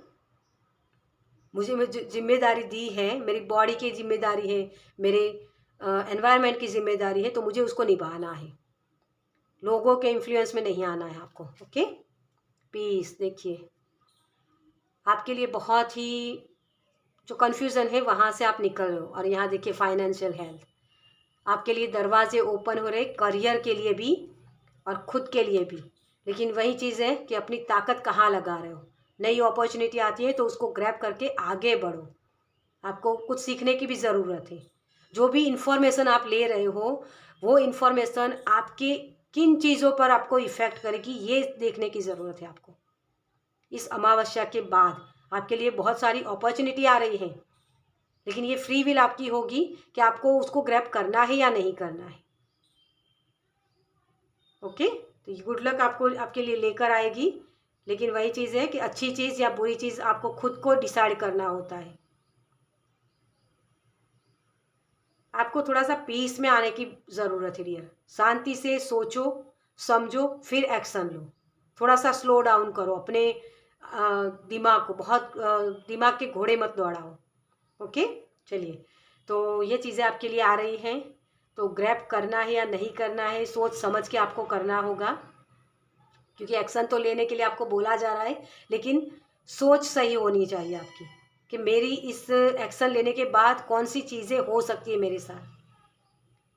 मुझे जिम्मेदारी दी है, मेरी बॉडी की जिम्मेदारी है, मेरे एनवायरनमेंट की जिम्मेदारी है, तो मुझे उसको निभाना है, लोगों के इन्फ्लुएंस में नहीं आना है आपको। Okay, peace. देखिए आपके लिए बहुत ही जो कन्फ्यूज़न है वहाँ से आप निकल रहे हो, और यहाँ देखिए फाइनेंशियल हेल्थ, आपके लिए दरवाजे ओपन हो रहे, करियर के लिए भी और खुद के लिए भी। लेकिन वही चीज़ है कि अपनी ताकत कहाँ लगा रहे हो, नई अपॉर्चुनिटी आती है तो उसको ग्रैब करके आगे बढ़ो, आपको कुछ सीखने की भी ज़रूरत है। जो भी इन्फॉर्मेशन आप ले रहे हो, वो इन्फॉर्मेशन आपके किन चीज़ों पर आपको इफ़ेक्ट करेगी, ये देखने की ज़रूरत है आपको। इस अमावस्या के बाद आपके लिए बहुत सारी अपॉर्चुनिटी आ रही है, लेकिन ये फ्री विल आपकी होगी कि आपको उसको ग्रैब करना है या नहीं करना है। ओके, तो ये गुड लक आपको आपके लिए लेकर आएगी, लेकिन वही चीज़ है कि अच्छी चीज़ या बुरी चीज़ आपको खुद को डिसाइड करना होता है। आपको थोड़ा सा पीस में आने की ज़रूरत है डियर, शांति से सोचो समझो फिर एक्शन लो, थोड़ा सा स्लो डाउन करो अपने दिमाग को, बहुत दिमाग के घोड़े मत दौड़ाओ। ओके, चलिए, तो ये चीज़ें आपके लिए आ रही हैं, तो ग्रैब करना है या नहीं करना है, सोच समझ के आपको करना होगा, क्योंकि एक्शन तो लेने के लिए आपको बोला जा रहा है, लेकिन सोच सही होनी चाहिए आपकी कि मेरी इस एक्शन लेने के बाद कौन सी चीज़ें हो सकती है मेरे साथ।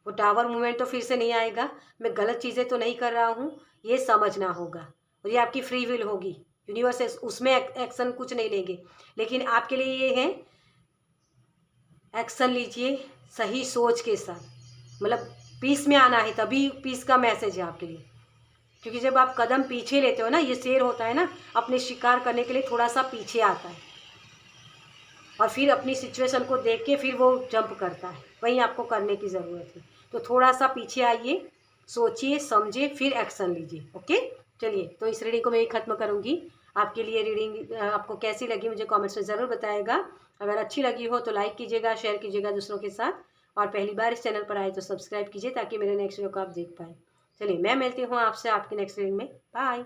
वो टावर मूवमेंट तो फिर से नहीं आएगा, मैं गलत चीज़ें तो नहीं कर रहा हूँ, ये समझना होगा, और ये आपकी फ्री विल होगी। यूनिवर्स उसमें एक्शन कुछ नहीं लेंगे, लेकिन आपके लिए ये है, एक्शन लीजिए सही सोच के साथ, मतलब पीस में आना है, तभी पीस का मैसेज है आपके लिए। क्योंकि जब आप कदम पीछे लेते हो ना, ये शेर होता है ना, अपने शिकार करने के लिए थोड़ा सा पीछे आता है, और फिर अपनी सिचुएशन को देख के फिर वो जंप करता है, वही आपको करने की ज़रूरत है। तो थोड़ा सा पीछे आइए, सोचिए समझिए फिर एक्शन लीजिए। ओके, चलिए, तो इस रीडिंग को मैं यही ख़त्म करूँगी। आपके लिए रीडिंग आपको कैसी लगी मुझे कमेंट्स में ज़रूर बताइएगा। अगर अच्छी लगी हो तो लाइक कीजिएगा, शेयर कीजिएगा दूसरों के साथ, और पहली बार इस चैनल पर आए तो सब्सक्राइब कीजिए ताकि मेरे नेक्स्ट वीडियो को आप देख पाएँ। चलिए, मैं मिलती हूँ आपसे आपकी नेक्स्ट रीडिंग में। बाय।